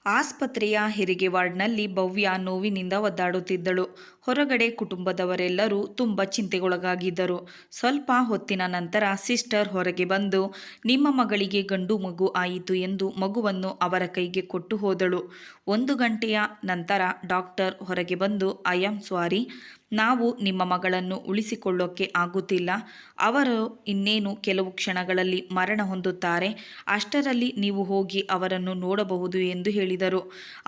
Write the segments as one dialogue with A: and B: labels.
A: ಆಸ್ಪತ್ರೆಯ ಹೆರಿಗೆ ವಾರ್ಡ್ನಲ್ಲಿ ಭವ್ಯ ನೋವಿನಿಂದ ಒದ್ದಾಡುತ್ತಿದ್ದಳು. ಹೊರಗಡೆ ಕುಟುಂಬದವರೆಲ್ಲರೂ ತುಂಬ ಚಿಂತೆಗೊಳಗಾಗಿದ್ದರು. ಸ್ವಲ್ಪ ಹೊತ್ತಿನ ನಂತರ ಸಿಸ್ಟರ್ ಹೊರಗೆ ಬಂದು, ನಿಮ್ಮ ಮಗಳಿಗೆ ಗಂಡು ಮಗು ಆಯಿತು ಎಂದು ಮಗುವನ್ನು ಅವರ ಕೈಗೆ ಕೊಟ್ಟು ಹೋದಳು. 1 ಗಂಟೆಯ ನಂತರ ಡಾಕ್ಟರ್ ಹೊರಗೆ ಬಂದು, ಐ ಆಮ್ ಸಾರಿ, ನಾವು ನಿಮ್ಮ ಮಗಳನ್ನು ಉಳಿಸಿಕೊಳ್ಳೋಕೆ ಆಗುತ್ತಿಲ್ಲ. ಅವರು ಇನ್ನೇನು ಕೆಲವು ಕ್ಷಣಗಳಲ್ಲಿ ಮರಣ ಹೊಂದುತ್ತಾರೆ. ಅಷ್ಟರಲ್ಲಿ ನೀವು ಹೋಗಿ ಅವರನ್ನು ನೋಡಬಹುದು ಎಂದು ಹೇಳಿದರು.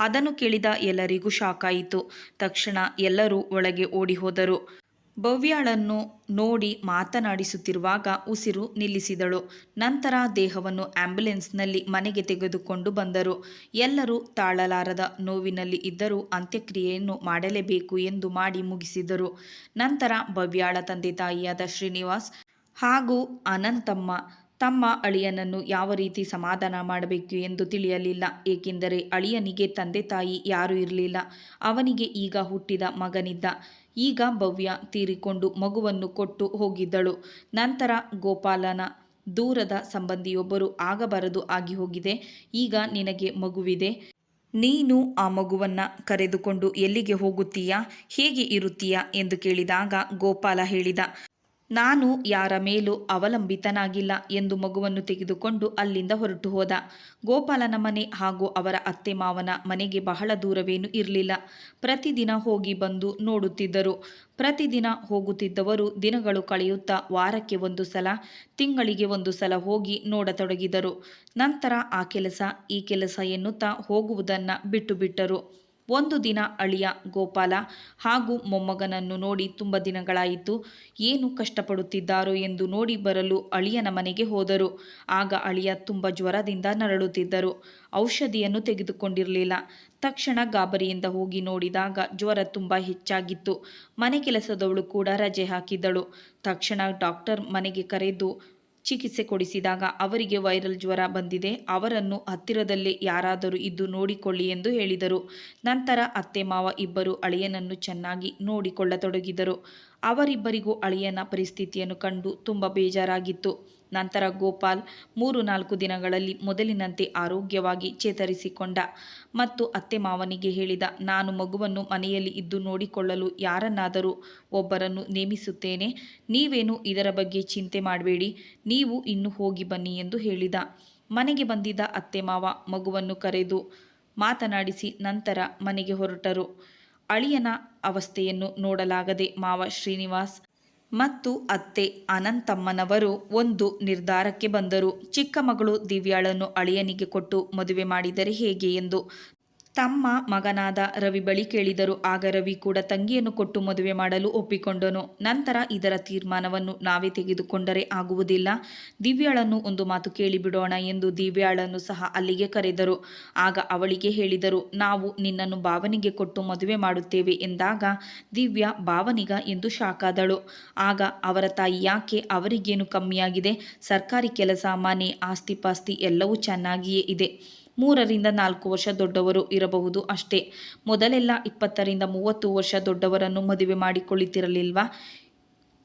A: ಅದನ್ನು ಕೇಳಿದ ಎಲ್ಲರಿಗೂ ಶಾಕ್ ಆಯಿತು. ತಕ್ಷಣ ಎಲ್ಲರೂ ಒಳಗೆ ಓಡಿ ಹೋದರು. ಭವ್ಯಾಳನ್ನು ನೋಡಿ ಮಾತನಾಡಿಸುತ್ತಿರುವಾಗ ಉಸಿರು ನಿಲ್ಲಿಸಿದಳು. ನಂತರ ದೇಹವನ್ನು ಆಂಬ್ಯುಲೆನ್ಸ್ನಲ್ಲಿ ಮನೆಗೆ ತೆಗೆದುಕೊಂಡು ಬಂದರು. ಎಲ್ಲರೂ ತಾಳಲಾರದ ನೋವಿನಲ್ಲಿ ಇದ್ದರೂ ಅಂತ್ಯಕ್ರಿಯೆಯನ್ನು ಮಾಡಲೇಬೇಕು ಎಂದು ಮಾಡಿ ಮುಗಿಸಿದರು. ನಂತರ ಭವ್ಯಾಳ ತಂದೆ ತಾಯಿಯಾದ ಶ್ರೀನಿವಾಸ್ ಹಾಗೂ ಅನಂತಮ್ಮ ತಮ್ಮ ಅಳಿಯನನ್ನು ಯಾವ ರೀತಿ ಸಮಾಧಾನ ಮಾಡಬೇಕು ಎಂದು ತಿಳಿಯಲಿಲ್ಲ. ಏಕೆಂದರೆ ಅಳಿಯನಿಗೆ ತಂದೆ ತಾಯಿ ಯಾರೂ ಇರಲಿಲ್ಲ. ಅವನಿಗೆ ಈಗ ಹುಟ್ಟಿದ ಮಗನಿದ್ದ. ಈಗ ಭವ್ಯ ತೀರಿಕೊಂಡು ಮಗುವನ್ನು ಕೊಟ್ಟು ಹೋಗಿದ್ದಳು. ನಂತರ ಗೋಪಾಲನ ದೂರದ ಸಂಬಂಧಿಯೊಬ್ಬರು ಆಗಬಾರದು ಆಗಿ ಹೋಗಿದೆ. ಈಗ ನಿನಗೆ ಮಗುವಿದೆ. ನೀನು ಆ ಮಗುವನ್ನು ಕರೆದುಕೊಂಡು ಎಲ್ಲಿಗೆ ಹೋಗುತ್ತೀಯಾ, ಹೇಗೆ ಇರುತ್ತೀಯಾ ಎಂದು ಕೇಳಿದಾಗ ಗೋಪಾಲ ಹೇಳಿದ, ನಾನು ಯಾರ ಮೇಲೂ ಅವಲಂಬಿತನಾಗಿಲ್ಲ ಎಂದು ಮಗುವನ್ನು ತೆಗೆದುಕೊಂಡು ಅಲ್ಲಿಂದ ಹೊರಟು ಹೋದ. ಗೋಪಾಲನ ಮನೆ ಹಾಗೂ ಅವರ ಅತ್ತೆ ಮಾವನ ಮನೆಗೆ ಬಹಳ ದೂರವೇನೂ ಇರಲಿಲ್ಲ. ಪ್ರತಿದಿನ ಹೋಗಿ ಬಂದು ನೋಡುತ್ತಿದ್ದರು. ಪ್ರತಿದಿನ ಹೋಗುತ್ತಿದ್ದವರು ದಿನಗಳು ಕಳೆಯುತ್ತಾ ವಾರಕ್ಕೆ 1 ಸಲ, ತಿಂಗಳಿಗೆ 1 ಸಲ ಹೋಗಿ ನೋಡತೊಡಗಿದರು. ನಂತರ ಆ ಕೆಲಸ ಈ ಕೆಲಸ ಎನ್ನುತ್ತಾ ಹೋಗುವುದನ್ನು ಬಿಟ್ಟು ಬಿಟ್ಟರು. ಒಂದು ದಿನ ಅಳಿಯ ಗೋಪಾಲ ಹಾಗೂ ಮೊಮ್ಮಗನನ್ನು ನೋಡಿ ತುಂಬ ದಿನಗಳಾಯಿತು, ಏನು ಕಷ್ಟಪಡುತ್ತಿದ್ದಾರೋ ಎಂದು ನೋಡಿ ಬರಲು ಅಳಿಯನ ಮನೆಗೆ ಹೋದರು. ಆಗ ಅಳಿಯ ತುಂಬ ಜ್ವರದಿಂದ ನರಳುತ್ತಿದ್ದರು. ಔಷಧಿಯನ್ನು ತೆಗೆದುಕೊಂಡಿರಲಿಲ್ಲ. ತಕ್ಷಣ ಗಾಬರಿಯಿಂದ ಹೋಗಿ ನೋಡಿದಾಗ ಜ್ವರ ತುಂಬ ಹೆಚ್ಚಾಗಿತ್ತು. ಮನೆ ಕೆಲಸದವಳು ಕೂಡ ರಜೆ ಹಾಕಿದ್ದಳು. ತಕ್ಷಣ ಡಾಕ್ಟರ್ ಮನೆಗೆ ಕರೆದು ಚಿಕಿತ್ಸೆ ಕೊಡಿಸಿದಾಗ ಅವರಿಗೆ ವೈರಲ್ ಜ್ವರ ಬಂದಿದೆ, ಅವರನ್ನು ಹತ್ತಿರದಲ್ಲೇ ಯಾರಾದರೂ ಇದ್ದು ನೋಡಿಕೊಳ್ಳಿ ಎಂದು ಹೇಳಿದರು. ನಂತರ ಅತ್ತೆ ಮಾವ ಇಬ್ಬರು ಅಳಿಯನನ್ನು ಚೆನ್ನಾಗಿ ನೋಡಿಕೊಳ್ಳತೊಡಗಿದರು. ಅವರಿಬ್ಬರಿಗೂ ಅಳಿಯನ ಪರಿಸ್ಥಿತಿಯನ್ನು ಕಂಡು ತುಂಬ ಬೇಜಾರಾಗಿತ್ತು. ನಂತರ ಗೋಪಾಲ್ 3-4 ದಿನಗಳಲ್ಲಿ ಮೊದಲಿನಂತೆ ಆರೋಗ್ಯವಾಗಿ ಚೇತರಿಸಿಕೊಂಡ ಮತ್ತು ಅತ್ತೆ ಮಾವನಿಗೆ ಹೇಳಿದ, ನಾನು ಮಗುವನ್ನು ಮನೆಯಲ್ಲಿ ಇದ್ದು ನೋಡಿಕೊಳ್ಳಲು ಯಾರನ್ನಾದರೂ ಒಬ್ಬರನ್ನು ನೇಮಿಸುತ್ತೇನೆ, ನೀವೇನು ಇದರ ಬಗ್ಗೆ ಚಿಂತೆ ಮಾಡಬೇಡಿ, ನೀವು ಇನ್ನು ಹೋಗಿ ಬನ್ನಿ ಎಂದು ಹೇಳಿದ. ಮನೆಗೆ ಬಂದಿದ್ದ ಅತ್ತೆ ಮಾವ ಮಗುವನ್ನು ಕರೆದು ಮಾತನಾಡಿಸಿ ನಂತರ ಮನೆಗೆ ಹೊರಟರು. ಅಳಿಯನ ಅವಸ್ಥೆಯನ್ನು ನೋಡಲಾಗದೆ ಮಾವ ಶ್ರೀನಿವಾಸ್ ಮತ್ತು ಅತ್ತೆ ಅನಂತಮ್ಮನವರು ಒಂದು ನಿರ್ಧಾರಕ್ಕೆ ಬಂದರು. ಚಿಕ್ಕ ಮಗಳು ದಿವ್ಯಾಳನ್ನು ಅಳಿಯನಿಗೆ ಕೊಟ್ಟು ಮದುವೆ ಮಾಡಿದರೆ ಹೇಗೆ ಎಂದು ತಮ್ಮ ಮಗನಾದ ರವಿ ಬಳಿ ಕೇಳಿದರು. ಆಗ ರವಿ ಕೂಡ ತಂಗಿಯನ್ನು ಕೊಟ್ಟು ಮದುವೆ ಮಾಡಲು ಒಪ್ಪಿಕೊಂಡನು. ನಂತರ ಇದರ ತೀರ್ಮಾನವನ್ನು ನಾವೇ ತೆಗೆದುಕೊಂಡರೆ ಆಗುವುದಿಲ್ಲ, ದಿವ್ಯಾಳನ್ನು ಒಂದು ಮಾತು ಕೇಳಿಬಿಡೋಣ ಎಂದು ದಿವ್ಯಾಳನ್ನು ಸಹ ಅಲ್ಲಿಗೆ ಕರೆದರು. ಆಗ ಅವಳಿಗೆ ಹೇಳಿದರು, ನಾವು ನಿನ್ನನ್ನು ಭಾವನಿಗೆ ಕೊಟ್ಟು ಮದುವೆ ಮಾಡುತ್ತೇವೆ ಎಂದಾಗ ದಿವ್ಯಾ ಭಾವನಿಗ ಎಂದು ಶಾಕ್ ಆದಳು. ಆಗ ಅವರ ತಾಯಿ, ಯಾಕೆ, ಅವರಿಗೇನು ಕಮ್ಮಿಯಾಗಿದೆ, ಸರ್ಕಾರಿ ಕೆಲಸ, ಮನೆ, ಆಸ್ತಿ ಪಾಸ್ತಿ ಎಲ್ಲವೂ ಚೆನ್ನಾಗಿಯೇ ಇದೆ, 3-4 ವರ್ಷ ದೊಡ್ಡವರು ಇರಬಹುದು ಅಷ್ಟೇ. ಮೊದಲೆಲ್ಲ 20-30 ವರ್ಷ ದೊಡ್ಡವರನ್ನು ಮದುವೆ ಮಾಡಿಕೊಳ್ಳುತ್ತಿರಲಿಲ್ವಾ?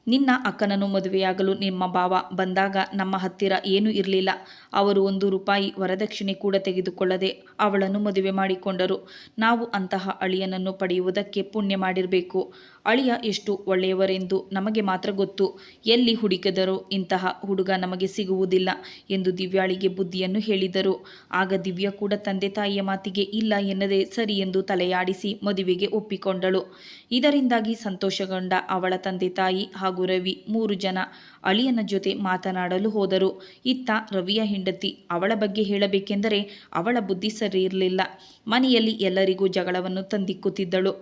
A: ನಿನ್ನ ಅಕ್ಕನನ್ನು ಮದುವೆಯಾಗಲು ನಿಮ್ಮ ಭಾವ ಬಂದಾಗ ನಮ್ಮ ಹತ್ತಿರ ಏನೂ ಇರಲಿಲ್ಲ. ಅವರು 1 ರೂಪಾಯಿ ವರದಕ್ಷಿಣೆ ಕೂಡ ತೆಗೆದುಕೊಳ್ಳದೆ ಅವಳನ್ನು ಮದುವೆ ಮಾಡಿಕೊಂಡರು. ನಾವು ಅಂತಹ ಅಳಿಯನನ್ನು ಪಡೆಯುವುದಕ್ಕೆ ಪುಣ್ಯ ಮಾಡಿರಬೇಕು. ಅಳಿಯ ಎಷ್ಟು ಒಳ್ಳೆಯವರೆಂದು ನಮಗೆ ಮಾತ್ರ ಗೊತ್ತು. ಎಲ್ಲಿ ಹುಡುಕಿದರೂ ಇಂತಹ ಹುಡುಗ ನಮಗೆ ಸಿಗುವುದಿಲ್ಲ ಎಂದು ದಿವ್ಯಾಳಿಗೆ ಬುದ್ಧಿಯನ್ನು ಹೇಳಿದರು. ಆಗ ದಿವ್ಯಾ ಕೂಡ ತಂದೆ ತಾಯಿಯ ಮಾತಿಗೆ ಇಲ್ಲ ಎನ್ನದೆ ಸರಿ ಎಂದು ತಲೆಯಾಡಿಸಿ ಮದುವೆಗೆ ಒಪ್ಪಿಕೊಂಡಳು. ಇದರಿಂದಾಗಿ ಸಂತೋಷಗೊಂಡ ಅವಳ ತಂದೆ ತಾಯಿ ಹಾಗೂ ರವಿ 3 ಜನ ಅಳಿಯನ ಜೊತೆ ಮಾತನಾಡಲು ಹೋದರು. ಇತ್ತ ರವಿಯ ಹೆಂಡತಿ, ಅವಳ ಬಗ್ಗೆ ಹೇಳಬೇಕೆಂದರೆ ಅವಳ ಬುದ್ಧಿ ಸರಿ ಇರಲಿಲ್ಲ. ಮನೆಯಲ್ಲಿ ಎಲ್ಲರಿಗೂ ಜಗಳವನ್ನು ತಂದಿಕ್ಕುತ್ತಿದ್ದಳು.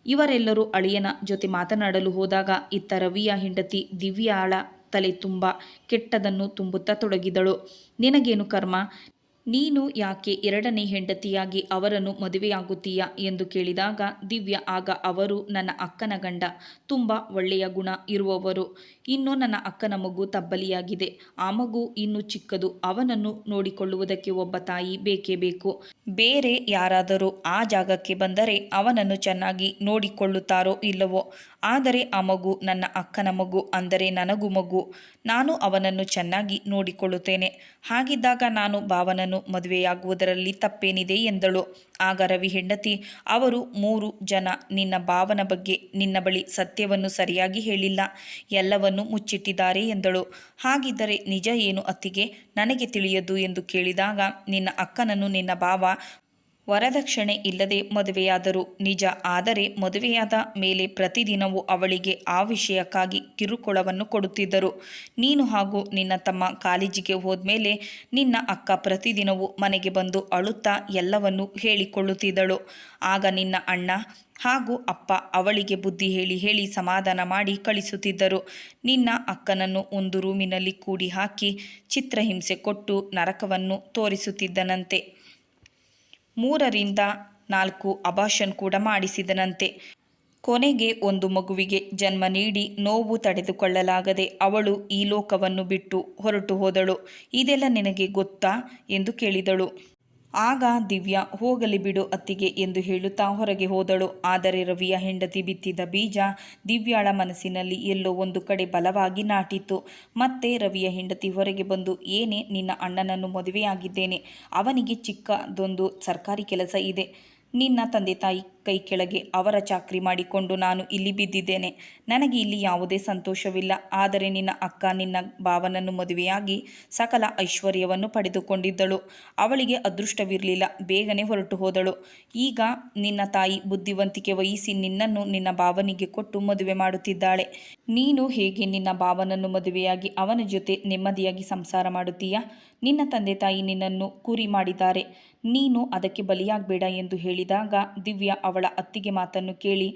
A: ಇವರೆಲ್ಲರೂ ಅಳಿಯನ ಜೊತೆ ಮಾತನಾಡಲು ಹೋದಾಗ ಇತ್ತ ರವಿಯ ಹೆಂಡತಿ ದಿವ್ಯಾಳ ತಲೆ ತುಂಬ ಕೆಟ್ಟದನ್ನು ತುಂಬುತ್ತಾ ತೊಡಗಿದಳು. ನಿನಗೇನು ಕರ್ಮ, ನೀನು ಯಾಕೆ 2ನೇ ಹೆಂಡತಿಯಾಗಿ ಅವರನ್ನು ಮದುವೆಯಾಗುತ್ತೀಯಾ ಎಂದು ಕೇಳಿದಾಗ ದಿವ್ಯಾ ಆಗ, ಅವರು ನನ್ನ ಅಕ್ಕನ ಗಂಡ, ತುಂಬ ಒಳ್ಳೆಯ ಗುಣ ಇರುವವರು. ಇನ್ನು ನನ್ನ ಅಕ್ಕನ ಮಗು ತಬ್ಬಲಿಯಾಗಿದೆ, ಆ ಮಗು ಇನ್ನೂ ಚಿಕ್ಕದು, ಅವನನ್ನು ನೋಡಿಕೊಳ್ಳುವುದಕ್ಕೆ ಒಬ್ಬ ತಾಯಿ ಬೇಕೇ ಬೇಕು. ಬೇರೆ ಯಾರಾದರೂ ಆ ಜಾಗಕ್ಕೆ ಬಂದರೆ ಅವನನ್ನು ಚೆನ್ನಾಗಿ ನೋಡಿಕೊಳ್ಳುತ್ತಾರೋ ಇಲ್ಲವೋ, ಆದರೆ ಆ ಮಗು ನನ್ನ ಅಕ್ಕನ ಮಗು, ಅಂದರೆ ನನಗೂ ಮಗು. ನಾನು ಅವನನ್ನು ಚೆನ್ನಾಗಿ ನೋಡಿಕೊಳ್ಳುತ್ತೇನೆ. ಹಾಗಿದ್ದಾಗ ನಾನು ಭಾವನನ್ನು ಮದುವೆಯಾಗುವುದರಲ್ಲಿ ತಪ್ಪೇನಿದೆ ಎಂದಳು. ಆಗ ರವಿ ಹೆಂಡತಿ, ಅವರು 3 ಜನ ನಿನ್ನ ಭಾವನ ಬಗ್ಗೆ ನಿನ್ನ ಬಳಿ ಸತ್ಯವನ್ನು ಸರಿಯಾಗಿ ಹೇಳಿಲ್ಲ, ಎಲ್ಲವನ್ನೂ ಮುಚ್ಚಿಟ್ಟಿದ್ದಾರೆ ಎಂದಳು. ಹಾಗಿದ್ದರೆ ನಿಜ ಏನು ಅತ್ತಿಗೆ, ನನಗೆ ತಿಳಿಯದು ಎಂದು ಕೇಳಿದಾಗ, ನಿನ್ನ ಅಕ್ಕನನ್ನು ನಿನ್ನ ಭಾವ ವರದಕ್ಷಿಣೆ ಇಲ್ಲದೆ ಮದುವೆಯಾದರು ನಿಜ. ಆದರೆ ಮದುವೆಯಾದ ಮೇಲೆ ಪ್ರತಿದಿನವೂ ಅವಳಿಗೆ ಆ ವಿಷಯಕ್ಕಾಗಿ ಕಿರುಕುಳವನ್ನು ಕೊಡುತ್ತಿದ್ದರು. ನೀನು ಹಾಗೂ ನಿನ್ನ ತಮ್ಮ ಕಾಲೇಜಿಗೆ ಹೋದ್ಮೇಲೆ ನಿನ್ನ ಅಕ್ಕ ಪ್ರತಿದಿನವೂ ಮನೆಗೆ ಬಂದು ಅಳುತ್ತಾ ಎಲ್ಲವನ್ನೂ ಹೇಳಿಕೊಳ್ಳುತ್ತಿದ್ದಳು. ಆಗ ನಿನ್ನ ಅಣ್ಣ ಹಾಗೂ ಅಪ್ಪ ಅವಳಿಗೆ ಬುದ್ಧಿ ಹೇಳಿ ಹೇಳಿ ಸಮಾಧಾನ ಮಾಡಿ ಕಳಿಸುತ್ತಿದ್ದರು. ನಿನ್ನ ಅಕ್ಕನನ್ನು ಒಂದು ರೂಮಿನಲ್ಲಿ ಕೂಡಿ ಹಾಕಿ ಚಿತ್ರಹಿಂಸೆ ಕೊಟ್ಟು ನರಕವನ್ನು ತೋರಿಸುತ್ತಿದ್ದನಂತೆ. 3 4 ಅಬಾರ್ಷನ್ ಕೂಡ ಮಾಡಿಸಿದನಂತೆ. ಕೊನೆಗೆ ಒಂದು ಮಗುವಿಗೆ ಜನ್ಮ ನೀಡಿ ನೋವು ತಡೆದುಕೊಳ್ಳಲಾಗದೆ ಅವಳು ಈ ಲೋಕವನ್ನು ಬಿಟ್ಟು ಹೊರಟು ಹೋದಳು. ಇದೆಲ್ಲ ನಿನಗೆ ಗೊತ್ತಾ ಎಂದು ಕೇಳಿದಳು. ಆಗ ದಿವ್ಯಾ, ಹೋಗಲಿ ಬಿಡು ಅತ್ತಿಗೆ ಎಂದು ಹೇಳುತ್ತಾ ಹೊರಗೆ ಹೋದಳು. ಆದರೆ ರವಿಯ ಹೆಂಡತಿ ಬಿತ್ತಿದ ಬೀಜ ದಿವ್ಯಾಳ ಮನಸ್ಸಿನಲ್ಲಿ ಎಲ್ಲೋ ಒಂದು ಕಡೆ ಬಲವಾಗಿ ನಾಟಿತ್ತು. ಮತ್ತೆ ರವಿಯ ಹೆಂಡತಿ ಹೊರಗೆ ಬಂದು, ಏನೇ, ನಿನ್ನ ಅಣ್ಣನನ್ನು ಮದುವೆಯಾಗಿದ್ದೇನೆ, ಅವನಿಗೆ ಚಿಕ್ಕದೊಂದು ಸರ್ಕಾರಿ ಕೆಲಸ ಇದೆ. ನಿನ್ನ ತಂದೆ ತಾಯಿ ಕೈ ಕೆಳಗೆ ಅವರ ಚಾಕ್ರಿ ಮಾಡಿಕೊಂಡು ನಾನು ಇಲ್ಲಿ ಬಿದ್ದಿದ್ದೇನೆ. ನನಗೆ ಇಲ್ಲಿ ಯಾವುದೇ ಸಂತೋಷವಿಲ್ಲ. ಆದರೆ ನಿನ್ನ ಅಕ್ಕ ನಿನ್ನ ಭಾವನನ್ನು ಮದುವೆಯಾಗಿ ಸಕಲ ಐಶ್ವರ್ಯವನ್ನು ಪಡೆದುಕೊಂಡಿದ್ದಳು. ಅವಳಿಗೆ ಅದೃಷ್ಟವಿರಲಿಲ್ಲ, ಬೇಗನೆ ಹೊರಟು ಹೋದಳು. ಈಗ ನಿನ್ನ ತಾಯಿ ಬುದ್ಧಿವಂತಿಕೆ ವಹಿಸಿ ನಿನ್ನನ್ನು ನಿನ್ನ ಭಾವನಿಗೆ ಕೊಟ್ಟು ಮದುವೆ ಮಾಡುತ್ತಿದ್ದಾಳೆ. ನೀನು ಹೇಗೆ ನಿನ್ನ ಭಾವನನ್ನು ಮದುವೆಯಾಗಿ ಅವನ ಜೊತೆ ನೆಮ್ಮದಿಯಾಗಿ ಸಂಸಾರ ಮಾಡುತ್ತೀಯಾ? ನಿನ್ನ ತಂದೆ ತಾಯಿ ನಿನ್ನನ್ನು ಕುರಿ ಮಾಡಿದ್ದಾರೆ, ನೀನು ಅದಕ್ಕೆ ಬಲಿಯಾಗಬೇಡ ಎಂದು ಹೇಳಿದಾಗ ದಿವ್ಯಾ ಅವಳ ಅತ್ತಿಗೆ ಮಾತನ್ನು ಕೇಳಿ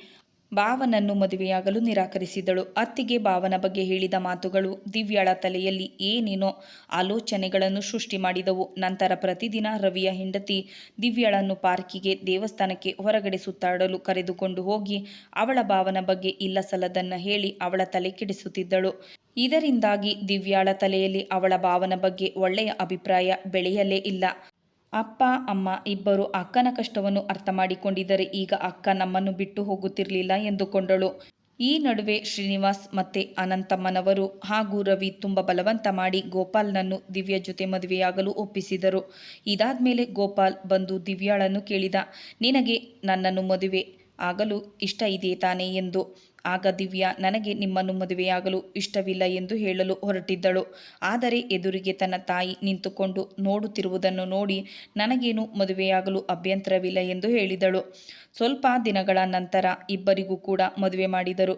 A: ಭಾವನನ್ನು ಮದುವೆಯಾಗಲು ನಿರಾಕರಿಸಿದಳು. ಅತ್ತಿಗೆ ಭಾವನ ಬಗ್ಗೆ ಹೇಳಿದ ಮಾತುಗಳು ದಿವ್ಯಾಳ ತಲೆಯಲ್ಲಿ ಏನೇನೋ ಆಲೋಚನೆಗಳನ್ನು ಸೃಷ್ಟಿ ಮಾಡಿದವು. ನಂತರ ಪ್ರತಿದಿನ ರವಿಯ ಹೆಂಡತಿ ದಿವ್ಯಾಳನ್ನು ಪಾರ್ಕಿಗೆ, ದೇವಸ್ಥಾನಕ್ಕೆ ಹೊರಗಡೆ ಸುತ್ತಾಡಲು ಕರೆದುಕೊಂಡು ಹೋಗಿ ಅವಳ ಭಾವನ ಬಗ್ಗೆ ಇಲ್ಲಸಲ್ಲದನ್ನ ಹೇಳಿ ಅವಳ ತಲೆ ಕೆಡಿಸುತ್ತಿದ್ದಳು. ಇದರಿಂದಾಗಿ ದಿವ್ಯಾಳ ತಲೆಯಲ್ಲಿ ಅವಳ ಭಾವನ ಬಗ್ಗೆ ಒಳ್ಳೆಯ ಅಭಿಪ್ರಾಯ ಬೆಳೆಯಲೇ ಇಲ್ಲ. ಅಪ್ಪ ಅಮ್ಮ ಇಬ್ಬರು ಅಕ್ಕನ ಕಷ್ಟವನ್ನು ಅರ್ಥ ಮಾಡಿಕೊಂಡಿದ್ದರೆ ಈಗ ಅಕ್ಕ ನಮ್ಮನ್ನು ಬಿಟ್ಟು ಹೋಗುತ್ತಿರಲಿಲ್ಲ ಎಂದುಕೊಂಡಳು. ಈ ನಡುವೆ ಶ್ರೀನಿವಾಸ್ ಮತ್ತೆ ಅನಂತಮ್ಮನವರು ಹಾಗೂ ರವಿ ತುಂಬ ಬಲವಂತ ಮಾಡಿ ಗೋಪಾಲ್ನನ್ನು ದಿವ್ಯಾ ಜೊತೆ ಮದುವೆಯಾಗಲು ಒಪ್ಪಿಸಿದರು. ಇದಾದ್ಮೇಲೆ ಗೋಪಾಲ್ ಬಂದು ದಿವ್ಯಾಳನ್ನು ಕೇಳಿದ, ನಿನಗೆ ನನ್ನನ್ನು ಮದುವೆ ಆಗಲು ಇಷ್ಟ ಇದೆಯೇ ತಾನೇ ಎಂದು. ಆಗ ದಿವ್ಯಾ, ನನಗೆ ನಿಮ್ಮನ್ನು ಮದುವೆಯಾಗಲು ಇಷ್ಟವಿಲ್ಲ ಎಂದು ಹೇಳಲು ಹೊರಟಿದ್ದಳು. ಆದರೆ ಎದುರಿಗೆ ತನ್ನ ತಾಯಿ ನಿಂತುಕೊಂಡು ನೋಡುತ್ತಿರುವುದನ್ನು ನೋಡಿ ನನಗೇನು ಮದುವೆಯಾಗಲು ಅಭ್ಯಂತರವಿಲ್ಲ ಎಂದು ಹೇಳಿದಳು. ಸ್ವಲ್ಪ ದಿನಗಳ ನಂತರ ಇಬ್ಬರಿಗೂ ಕೂಡ ಮದುವೆ ಮಾಡಿದರು.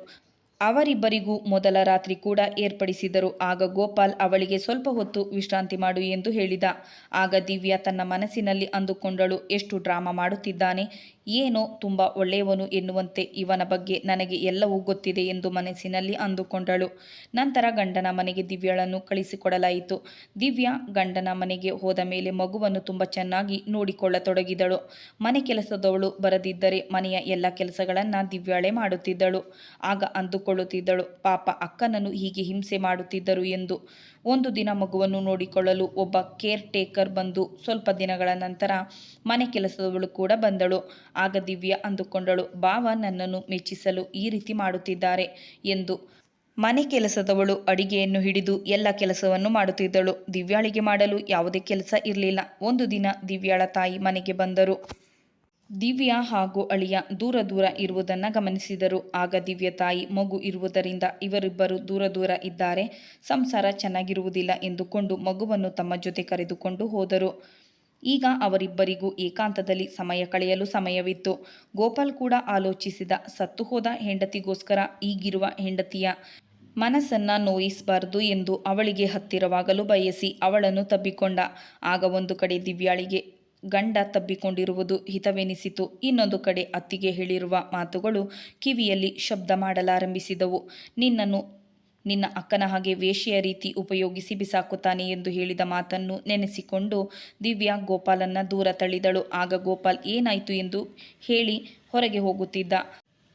A: ಅವರಿಬ್ಬರಿಗೂ ಮೊದಲ ರಾತ್ರಿ ಕೂಡ ಏರ್ಪಡಿಸಿದರು. ಆಗ ಗೋಪಾಲ್ ಅವಳಿಗೆ ಸ್ವಲ್ಪ ಹೊತ್ತು ವಿಶ್ರಾಂತಿ ಮಾಡು ಎಂದು ಹೇಳಿದ. ಆಗ ದಿವ್ಯಾ ತನ್ನ ಮನಸ್ಸಿನಲ್ಲಿ ಅಂದುಕೊಂಡಳು, ಎಷ್ಟು ಡ್ರಾಮಾ ಮಾಡುತ್ತಿದ್ದಾನೆ, ಏನೋ ತುಂಬ ಒಳ್ಳೆಯವನು ಎನ್ನುವಂತೆ ಇವನ ಬಗ್ಗೆ ನನಗೆ ಎಲ್ಲವೂ ಗೊತ್ತಿದೆ ಎಂದು ಮನಸ್ಸಿನಲ್ಲಿ ಅಂದುಕೊಂಡಳು. ನಂತರ ಗಂಡನ ಮನೆಗೆ ದಿವ್ಯಾಳನ್ನು ಕಳಿಸಿಕೊಡಲಾಯಿತು. ದಿವ್ಯಾ ಗಂಡನ ಮನೆಗೆ ಹೋದ ಮೇಲೆ ಮಗುವನ್ನು ತುಂಬ ಚೆನ್ನಾಗಿ ನೋಡಿಕೊಳ್ಳತೊಡಗಿದಳು. ಮನೆ ಕೆಲಸದವಳು ಬರದಿದ್ದರೆ ಮನೆಯ ಎಲ್ಲ ಕೆಲಸಗಳನ್ನು ದಿವ್ಯಾಳೇ ಮಾಡುತ್ತಿದ್ದಳು. ಆಗ ಅಂದುಕೊಳ್ಳುತ್ತಿದ್ದಳು, ಪಾಪ ಅಕ್ಕನನ್ನು ಹೀಗೆ ಹಿಂಸೆ ಮಾಡುತ್ತಿದ್ದರು ಎಂದು. ಒಂದು ದಿನ ಮಗುವನ್ನು ನೋಡಿಕೊಳ್ಳಲು ಒಬ್ಬ ಕೇರ್ ಟೇಕರ್ ಬಂದು ಸ್ವಲ್ಪ ದಿನಗಳ ನಂತರ ಮನೆ ಕೆಲಸದವಳು ಕೂಡ ಬಂದಳು. ಆಗ ದಿವ್ಯಾ ಅಂದುಕೊಂಡಳು, ಭಾವ ನನ್ನನ್ನು ಮೆಚ್ಚಿಸಲು ಈ ರೀತಿ ಮಾಡುತ್ತಿದ್ದಾರೆ ಎಂದು. ಮನೆ ಕೆಲಸದವಳು ಅಡಿಗೆಯನ್ನು ಹಿಡಿದು ಎಲ್ಲ ಕೆಲಸವನ್ನು ಮಾಡುತ್ತಿದ್ದಳು. ದಿವ್ಯಾಳಿಗೆ ಮಾಡಲು ಯಾವುದೇ ಕೆಲಸ ಇರಲಿಲ್ಲ. ಒಂದು ದಿನ ದಿವ್ಯಾಳ ತಾಯಿ ಮನೆಗೆ ಬಂದರು. ದಿವ್ಯಾ ಹಾಗೂ ಅಳಿಯ ದೂರ ದೂರ ಇರುವುದನ್ನು ಗಮನಿಸಿದರು. ಆಗ ದಿವ್ಯ ತಾಯಿ, ಮಗು ಇರುವುದರಿಂದ ಇವರಿಬ್ಬರು ದೂರ ದೂರ ಇದ್ದಾರೆ, ಸಂಸಾರ ಚೆನ್ನಾಗಿರುವುದಿಲ್ಲ ಎಂದುಕೊಂಡು ಮಗುವನ್ನು ತಮ್ಮ ಜೊತೆ ಕರೆದುಕೊಂಡು ಹೋದರು. ಈಗ ಅವರಿಬ್ಬರಿಗೂ ಏಕಾಂತದಲ್ಲಿ ಸಮಯ ಕಳೆಯಲು ಸಮಯವಿತ್ತು. ಗೋಪಾಲ್ ಕೂಡ ಆಲೋಚಿಸಿದ, ಸತ್ತು ಹೋದ ಹೆಂಡತಿಗೋಸ್ಕರ ಈಗಿರುವ ಹೆಂಡತಿಯ ಮನಸ್ಸನ್ನ ನೋಯಿಸಬಾರದು ಎಂದು ಅವಳಿಗೆ ಹತ್ತಿರವಾಗಲು ಬಯಸಿ ಅವಳನ್ನು ತಬ್ಬಿಕೊಂಡ. ಆಗ ಒಂದು ಕಡೆ ದಿವ್ಯಾಳಿಗೆ ಗಂಡ ತಬ್ಬಿಕೊಂಡಿರುವುದು ಹಿತವೆನಿಸಿತು. ಇನ್ನೊಂದು ಕಡೆ ಅತ್ತಿಗೆ ಹೇಳಿರುವ ಮಾತುಗಳು ಕಿವಿಯಲ್ಲಿ ಶಬ್ದ ಮಾಡಲಾರಂಭಿಸಿದವು. ನಿನ್ನನ್ನು ನಿನ್ನ ಅಕ್ಕನ ಹಾಗೆ ವೇಶ್ಯೆಯ ರೀತಿ ಉಪಯೋಗಿಸಿ ಬಿಸಾಕುತ್ತಾನೆ ಎಂದು ಹೇಳಿದ ಮಾತನ್ನು ನೆನೆಸಿಕೊಂಡು ದಿವ್ಯಾ ಗೋಪಾಲನ್ನ ದೂರ ತಳ್ಳಿದಳು. ಆಗ ಗೋಪಾಲ್ ಏನಾಯಿತು ಎಂದು ಹೇಳಿ ಹೊರಗೆ ಹೋಗುತ್ತಿದ್ದ.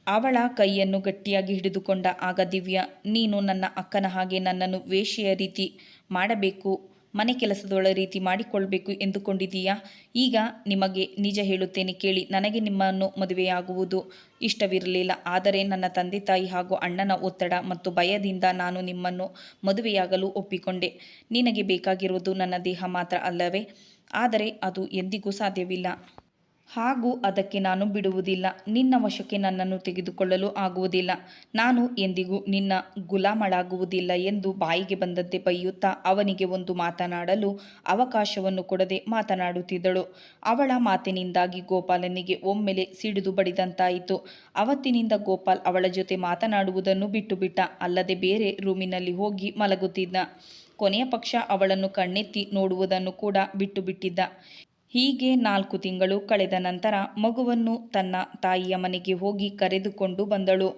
A: ಅವಳ ಕೈಯನ್ನು ಗಟ್ಟಿಯಾಗಿ ಹಿಡಿದುಕೊಂಡ. ಆಗ ದಿವ್ಯಾ, ನೀನು ನನ್ನ ಅಕ್ಕನ ಹಾಗೆ ನನ್ನನ್ನು ವೇಶ್ಯೆಯ ರೀತಿ ಮಾಡಬೇಕು ಮನೆ ಕೆಲಸದೊಳ ರೀತಿ ಮಾಡಿಕೊಳ್ಬೇಕು ಎಂದುಕೊಂಡಿದ್ದೀಯಾ? ಈಗ ನಿಮಗೆ ನಿಜ ಹೇಳುತ್ತೇನೆ ಕೇಳಿ. ನನಗೆ ನಿಮ್ಮನ್ನು ಮದುವೆಯಾಗುವುದು ಇಷ್ಟವಿರಲಿಲ್ಲ. ಆದರೆ ನನ್ನ ತಂದೆ ತಾಯಿ ಹಾಗೂ ಅಣ್ಣನ ಒತ್ತಡ ಮತ್ತು ಭಯದಿಂದ ನಾನು ನಿಮ್ಮನ್ನು ಮದುವೆಯಾಗಲು ಒಪ್ಪಿಕೊಂಡೆ. ನಿನಗೆ ಬೇಕಾಗಿರುವುದು ನನ್ನ ದೇಹ ಮಾತ್ರ ಅಲ್ಲವೇ? ಆದರೆ ಅದು ಎಂದಿಗೂ ಸಾಧ್ಯವಿಲ್ಲ. ಹಾಗೂ ಅದಕ್ಕೆ ನಾನು ಬಿಡುವುದಿಲ್ಲ. ನಿನ್ನ ವಶಕ್ಕೆ ನನ್ನನ್ನು ತೆಗೆದುಕೊಳ್ಳಲು ಆಗುವುದಿಲ್ಲ. ನಾನು ಎಂದಿಗೂ ನಿನ್ನ ಗುಲಾಮಳಾಗುವುದಿಲ್ಲ ಎಂದು ಬಾಯಿಗೆ ಬಂದಂತೆ ಬೈಯುತ್ತಾ ಅವನಿಗೆ ಒಂದು ಮಾತನಾಡಲು ಅವಕಾಶವನ್ನು ಕೊಡದೆ ಮಾತನಾಡುತ್ತಿದ್ದಳು. ಅವಳ ಮಾತಿನಿಂದಾಗಿ ಗೋಪಾಲನಿಗೆ ಒಮ್ಮೆಲೆ ಸಿಡಿದು ಬಡಿದಂತಾಯಿತು. ಅವತ್ತಿನಿಂದ ಗೋಪಾಲ್ ಅವಳ ಜೊತೆ ಮಾತನಾಡುವುದನ್ನು ಬಿಟ್ಟುಬಿಟ್ಟ. ಅಲ್ಲದೆ ಬೇರೆ ರೂಮಿನಲ್ಲಿ ಹೋಗಿ ಮಲಗುತ್ತಿದ್ದ. ಕೊನೆಯ ಪಕ್ಷ ಅವಳನ್ನು ಕಣ್ಣೆತ್ತಿ ನೋಡುವುದನ್ನು ಕೂಡ ಬಿಟ್ಟುಬಿಟ್ಟಿದ್ದ. ಹೀಗೆ 4 ತಿಂಗಳು ಕಳೆದ ನಂತರ ಮಗುವನ್ನು ತನ್ನ ತಾಯಿಯ ಮನೆಗೆ ಹೋಗಿ ಕರೆದುಕೊಂಡು ಬಂದಳು.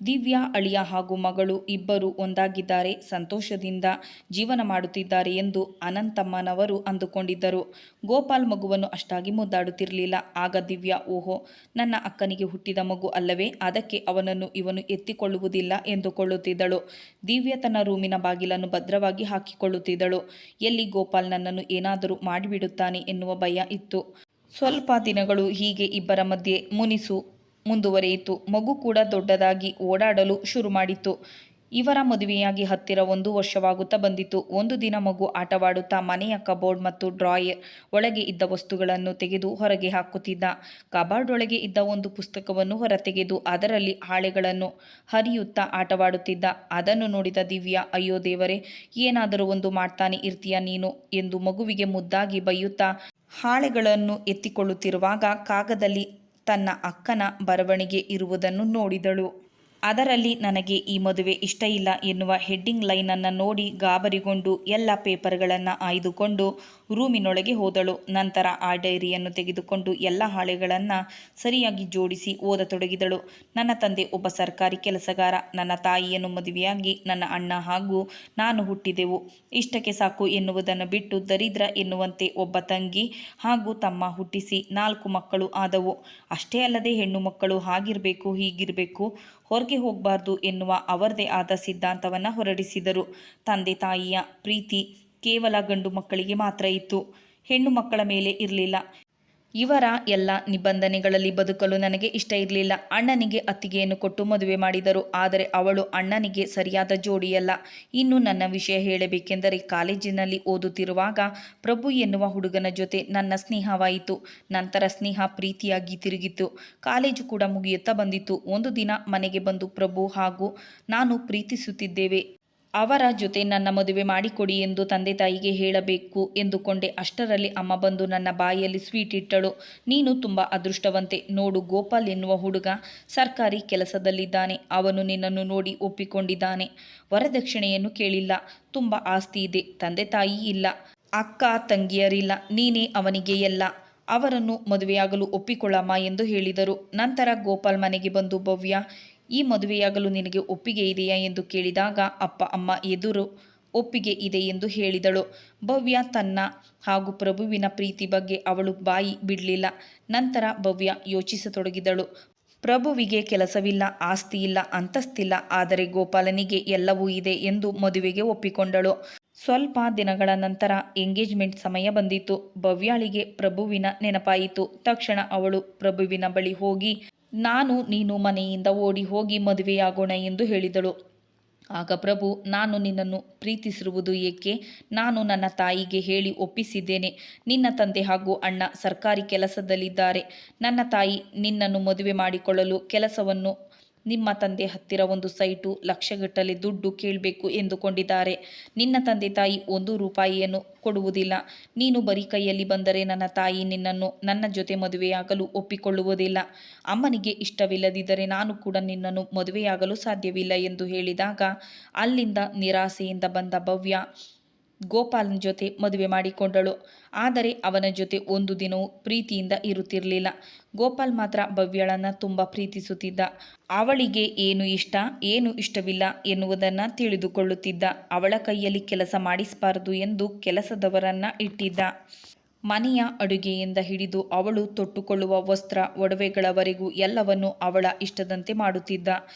A: ದಿವ್ಯಾ ಅಳಿಯ ಹಾಗೂ ಮಗಳು ಇಬ್ಬರು ಒಂದಾಗಿದ್ದಾರೆ, ಸಂತೋಷದಿಂದ ಜೀವನ ಮಾಡುತ್ತಿದ್ದಾರೆ ಎಂದು ಅನಂತಮ್ಮನವರು ಅಂದುಕೊಂಡಿದ್ದರು. ಗೋಪಾಲ್ ಮಗುವನ್ನು ಅಷ್ಟಾಗಿ ಮುದ್ದಾಡುತ್ತಿರಲಿಲ್ಲ. ಆಗ ದಿವ್ಯಾ, ಓಹೋ, ನನ್ನ ಅಕ್ಕನಿಗೆ ಹುಟ್ಟಿದ ಮಗು ಅಲ್ಲವೇ, ಅದಕ್ಕೆ ಅವನನ್ನು ಇವನು ಎತ್ತಿಕೊಳ್ಳುವುದಿಲ್ಲ ಎಂದುಕೊಳ್ಳುತ್ತಿದ್ದಳು. ದಿವ್ಯಾ ತನ್ನ ರೂಮಿನ ಬಾಗಿಲನ್ನು ಭದ್ರವಾಗಿ ಹಾಕಿಕೊಳ್ಳುತ್ತಿದ್ದಳು. ಎಲ್ಲಿ ಗೋಪಾಲ್ ನನ್ನನ್ನು ಏನಾದರೂ ಮಾಡಿಬಿಡುತ್ತಾನೆ ಎನ್ನುವ ಭಯ ಇತ್ತು. ಸ್ವಲ್ಪ ದಿನಗಳು ಹೀಗೆ ಇಬ್ಬರ ಮಧ್ಯೆ ಮುನಿಸು ಮುಂದುವರಿಯಿತು. ಮಗು ಕೂಡ ದೊಡ್ಡದಾಗಿ ಓಡಾಡಲು ಶುರು ಮಾಡಿತ್ತು. ಇವರ ಮದುವೆಯಾಗಿ ಹತ್ತಿರ 1 ವರ್ಷವಾಗುತ್ತಾ ಬಂದಿತು. ಒಂದು ದಿನ ಮಗು ಆಟವಾಡುತ್ತಾ ಮನೆಯ ಕಬೋರ್ಡ್ ಮತ್ತು ಡ್ರಾಯರ್ ಒಳಗೆ ಇದ್ದ ವಸ್ತುಗಳನ್ನು ತೆಗೆದು ಹೊರಗೆ ಹಾಕುತ್ತಿದ್ದ. ಕಬೋರ್ಡ್ ಒಳಗೆ ಇದ್ದ ಒಂದು ಪುಸ್ತಕವನ್ನು ಹೊರತೆಗೆದು ಅದರಲ್ಲಿ ಹಾಳೆಗಳನ್ನು ಹರಿಯುತ್ತಾ ಆಟವಾಡುತ್ತಿದ್ದ. ಅದನ್ನು ನೋಡಿದ ದಿವ್ಯಾ, ಅಯ್ಯೋ ದೇವರೇ, ಏನಾದರೂ ಒಂದು ಮಾಡ್ತಾನೆ ಇರ್ತೀಯ ನೀನು ಎಂದು ಮಗುವಿಗೆ ಮುದ್ದಾಗಿ ಬೈಯುತ್ತಾ ಹಾಳೆಗಳನ್ನು ಎತ್ತಿಕೊಳ್ಳುತ್ತಿರುವಾಗ ಕಾಗದಲ್ಲಿ ತನ್ನ ಅಕ್ಕನ ಬರವಣಿಗೆ ಇರುವುದನ್ನು ನೋಡಿದಳು. ಅದರಲ್ಲಿ ನನಗೆ ಈ ಮದುವೆ ಇಷ್ಟ ಇಲ್ಲ ಎನ್ನುವ ಹೆಡ್ಡಿಂಗ್ ಲೈನನ್ನು ನೋಡಿ ಗಾಬರಿಗೊಂಡು ಎಲ್ಲ ಪೇಪರ್ಗಳನ್ನು ಆಯ್ದುಕೊಂಡು ರೂಮಿನೊಳಗೆ ಹೋದಳು. ನಂತರ ಆ ಡೈರಿಯನ್ನು ತೆಗೆದುಕೊಂಡು ಎಲ್ಲ ಹಾಳೆಗಳನ್ನು ಸರಿಯಾಗಿ ಜೋಡಿಸಿ ಓದತೊಡಗಿದಳು. ನನ್ನ ತಂದೆ ಒಬ್ಬ ಸರ್ಕಾರಿ ಕೆಲಸಗಾರ. ನನ್ನ ತಾಯಿಯನ್ನು ಮದುವೆಯಾಗಿ ನನ್ನ ಅಣ್ಣ ಹಾಗೂ ನಾನು ಹುಟ್ಟಿದೆವು. ಇಷ್ಟಕ್ಕೆ ಸಾಕು ಎನ್ನುವುದನ್ನು ಬಿಟ್ಟು ದರಿದ್ರ ಎನ್ನುವಂತೆ ಒಬ್ಬ ತಂಗಿ ಹಾಗೂ ತಮ್ಮ ಹುಟ್ಟಿಸಿ 4 ಮಕ್ಕಳು ಆದವು. ಅಷ್ಟೇ ಅಲ್ಲದೆ ಹೆಣ್ಣು ಮಕ್ಕಳು ಹಾಗಿರಬೇಕು ಹೀಗಿರಬೇಕು, ಹೊರಗೆ ಹೋಗಬಾರ್ದು ಎನ್ನುವ ಅವರದೇ ಆದ ಸಿದ್ಧಾಂತವನ್ನು ಹೊರಡಿಸಿದರು. ತಂದೆ ತಾಯಿಯ ಪ್ರೀತಿ ಕೇವಲ ಗಂಡು ಮಕ್ಕಳಿಗೆ ಮಾತ್ರ ಇತ್ತು, ಹೆಣ್ಣು ಮಕ್ಕಳ ಮೇಲೆ ಇರಲಿಲ್ಲ. ಇವರ ಎಲ್ಲ ನಿಬಂಧನೆಗಳಲ್ಲಿ ಬದುಕಲು ನನಗೆ ಇಷ್ಟ ಇರಲಿಲ್ಲ. ಅಣ್ಣನಿಗೆ ಅತ್ತಿಗೆಯನ್ನು ಕೊಟ್ಟು ಮದುವೆ ಮಾಡಿದರು. ಆದರೆ ಅವಳು ಅಣ್ಣನಿಗೆ ಸರಿಯಾದ ಜೋಡಿಯಲ್ಲ. ಇನ್ನು ನನ್ನ ವಿಷಯ ಹೇಳಬೇಕೆಂದರೆ, ಕಾಲೇಜಿನಲ್ಲಿ ಓದುತ್ತಿರುವಾಗ ಪ್ರಭು ಎನ್ನುವ ಹುಡುಗನ ಜೊತೆ ನನ್ನ ಸ್ನೇಹವಾಯಿತು. ನಂತರ ಸ್ನೇಹ ಪ್ರೀತಿಯಾಗಿ ತಿರುಗಿತು. ಕಾಲೇಜು ಕೂಡ ಮುಗಿಯುತ್ತಾ ಬಂದಿತ್ತು. ಒಂದು ದಿನ ಮನೆಗೆ ಬಂದು ಪ್ರಭು ಹಾಗೂ ನಾನು ಪ್ರೀತಿಸುತ್ತಿದ್ದೇವೆ, ಅವರ ಜೊತೆ ನನ್ನ ಮದುವೆ ಮಾಡಿಕೊಡಿ ಎಂದು ತಂದೆ ತಾಯಿಗೆ ಹೇಳಬೇಕು ಎಂದುಕೊಂಡೆ. ಅಷ್ಟರಲ್ಲಿ ಅಮ್ಮ ಬಂದು ನನ್ನ ಬಾಯಲ್ಲಿ ಸ್ವೀಟ್ ಇಟ್ಟಳು. ನೀನು ತುಂಬ ಅದೃಷ್ಟವಂತೆ ನೋಡು, ಗೋಪಾಲ್ ಎನ್ನುವ ಹುಡುಗ ಸರ್ಕಾರಿ ಕೆಲಸದಲ್ಲಿದ್ದಾನೆ. ಅವನು ನಿನ್ನನ್ನು ನೋಡಿ ಒಪ್ಪಿಕೊಂಡಿದ್ದಾನೆ. ವರದಕ್ಷಿಣೆಯನ್ನು ಕೇಳಿಲ್ಲ. ತುಂಬ ಆಸ್ತಿ ಇದೆ. ತಂದೆ ತಾಯಿ ಇಲ್ಲ, ಅಕ್ಕ ತಂಗಿಯರಿಲ್ಲ. ನೀನೇ ಅವನಿಗೆ ಎಲ್ಲ. ಅವರನ್ನು ಮದುವೆಯಾಗಲು ಒಪ್ಪಿಕೊಳ್ಳಮ್ಮ ಎಂದು ಹೇಳಿದರು. ನಂತರ ಗೋಪಾಲ್ ಮನೆಗೆ ಬಂದು, ಭವ್ಯ, ಈ ಮದುವೆಯಾಗಲು ನಿನಗೆ ಒಪ್ಪಿಗೆ ಇದೆಯಾ ಎಂದು ಕೇಳಿದಾಗ ಅಪ್ಪ ಅಮ್ಮ ಎದುರು ಒಪ್ಪಿಗೆ ಇದೆ ಎಂದು ಹೇಳಿದಳು. ಭವ್ಯ ತನ್ನ ಹಾಗೂ ಪ್ರಭುವಿನ ಪ್ರೀತಿ ಬಗ್ಗೆ ಅವಳು ಬಾಯಿ ಬಿಡಲಿಲ್ಲ. ನಂತರ ಭವ್ಯ ಯೋಚಿಸತೊಡಗಿದಳು. ಪ್ರಭುವಿಗೆ ಕೆಲಸವಿಲ್ಲ, ಆಸ್ತಿ ಇಲ್ಲ, ಅಂತಸ್ತಿಲ್ಲ. ಆದರೆ ಗೋಪಾಲನಿಗೆ ಎಲ್ಲವೂ ಇದೆ ಎಂದು ಮದುವೆಗೆ ಒಪ್ಪಿಕೊಂಡಳು. ಸ್ವಲ್ಪ ದಿನಗಳ ನಂತರ ಎಂಗೇಜ್ಮೆಂಟ್ ಸಮಯ ಬಂದಿತು. ಭವ್ಯಾಳಿಗೆ ಪ್ರಭುವಿನ ನೆನಪಾಯಿತು. ತಕ್ಷಣ ಅವಳು ಪ್ರಭುವಿನ ಬಳಿ ಹೋಗಿ, ನಾನು ನೀನು ಮನೆಯಿಂದ ಓಡಿ ಹೋಗಿ ಮದುವೆಯಾಗೋಣ ಎಂದು ಹೇಳಿದಳು. ಆಗ ಪ್ರಭು, ನಾನು ನಿನ್ನನ್ನು ಪ್ರೀತಿಸಿರುವುದು ಏಕೆ? ನಾನು ನನ್ನ ತಾಯಿಗೆ ಹೇಳಿ ಒಪ್ಪಿಸಿದ್ದೇನೆ. ನಿನ್ನ ತಂದೆ ಹಾಗೂ ಅಣ್ಣ ಸರ್ಕಾರಿ ಕೆಲಸದಲ್ಲಿದ್ದಾರೆ. ನನ್ನ ತಾಯಿ ನಿನ್ನನ್ನು ಮದುವೆ ಮಾಡಿಕೊಳ್ಳಲು ಕೆಲಸವನ್ನು ನಿಮ್ಮ ತಂದೆ ಹತ್ತಿರ ಒಂದು ಸೈಟು, ಲಕ್ಷಗಟ್ಟಲೆ ದುಡ್ಡು ಕೇಳಬೇಕು ಎಂದುಕೊಂಡಿದ್ದಾರೆ. ನಿನ್ನ ತಂದೆ ತಾಯಿ 1 ರೂಪಾಯಿಯನ್ನು ಕೊಡುವುದಿಲ್ಲ. ನೀನು ಬರೀ ಕೈಯಲ್ಲಿ ಬಂದರೆ ನನ್ನ ತಾಯಿ ನಿನ್ನನ್ನು ನನ್ನ ಜೊತೆ ಮದುವೆಯಾಗಲು ಒಪ್ಪಿಕೊಳ್ಳುವುದಿಲ್ಲ. ಅಮ್ಮನಿಗೆ ಇಷ್ಟವಿಲ್ಲದಿದ್ದರೆ ನಾನು ಕೂಡ ನಿನ್ನನ್ನು ಮದುವೆಯಾಗಲು ಸಾಧ್ಯವಿಲ್ಲ ಎಂದು ಹೇಳಿದಾಗ ಅಲ್ಲಿಂದ ನಿರಾಸೆಯಿಂದ ಬಂದ ಭವ್ಯ ಗೋಪಾಲನ ಜೊತೆ ಮದುವೆ ಮಾಡಿಕೊಂಡಳು. ಆದರೆ ಅವನ ಜೊತೆ ಒಂದು ದಿನವೂ ಪ್ರೀತಿಯಿಂದ ಇರುತ್ತಿರಲಿಲ್ಲ. ಗೋಪಾಲ್ ಮಾತ್ರ ಭವ್ಯಳನ್ನು ತುಂಬ ಪ್ರೀತಿಸುತ್ತಿದ್ದ. ಅವಳಿಗೆ ಏನು ಇಷ್ಟ, ಏನು ಇಷ್ಟವಿಲ್ಲ ಎನ್ನುವುದನ್ನು ತಿಳಿದುಕೊಳ್ಳುತ್ತಿದ್ದ. ಅವಳ ಕೈಯಲ್ಲಿ ಕೆಲಸ ಮಾಡಿಸಬಾರದು ಎಂದು ಕೆಲಸದವರನ್ನು ಇಟ್ಟಿದ್ದ. ಮನೆಯ ಅಡುಗೆಯಿಂದ ಹಿಡಿದು ಅವಳು ತೊಟ್ಟುಕೊಳ್ಳುವ ವಸ್ತ್ರ ಒಡವೆಗಳವರೆಗೂ ಎಲ್ಲವನ್ನು ಅವಳ ಇಷ್ಟದಂತೆ ಮಾಡುತ್ತಿದ್ದ.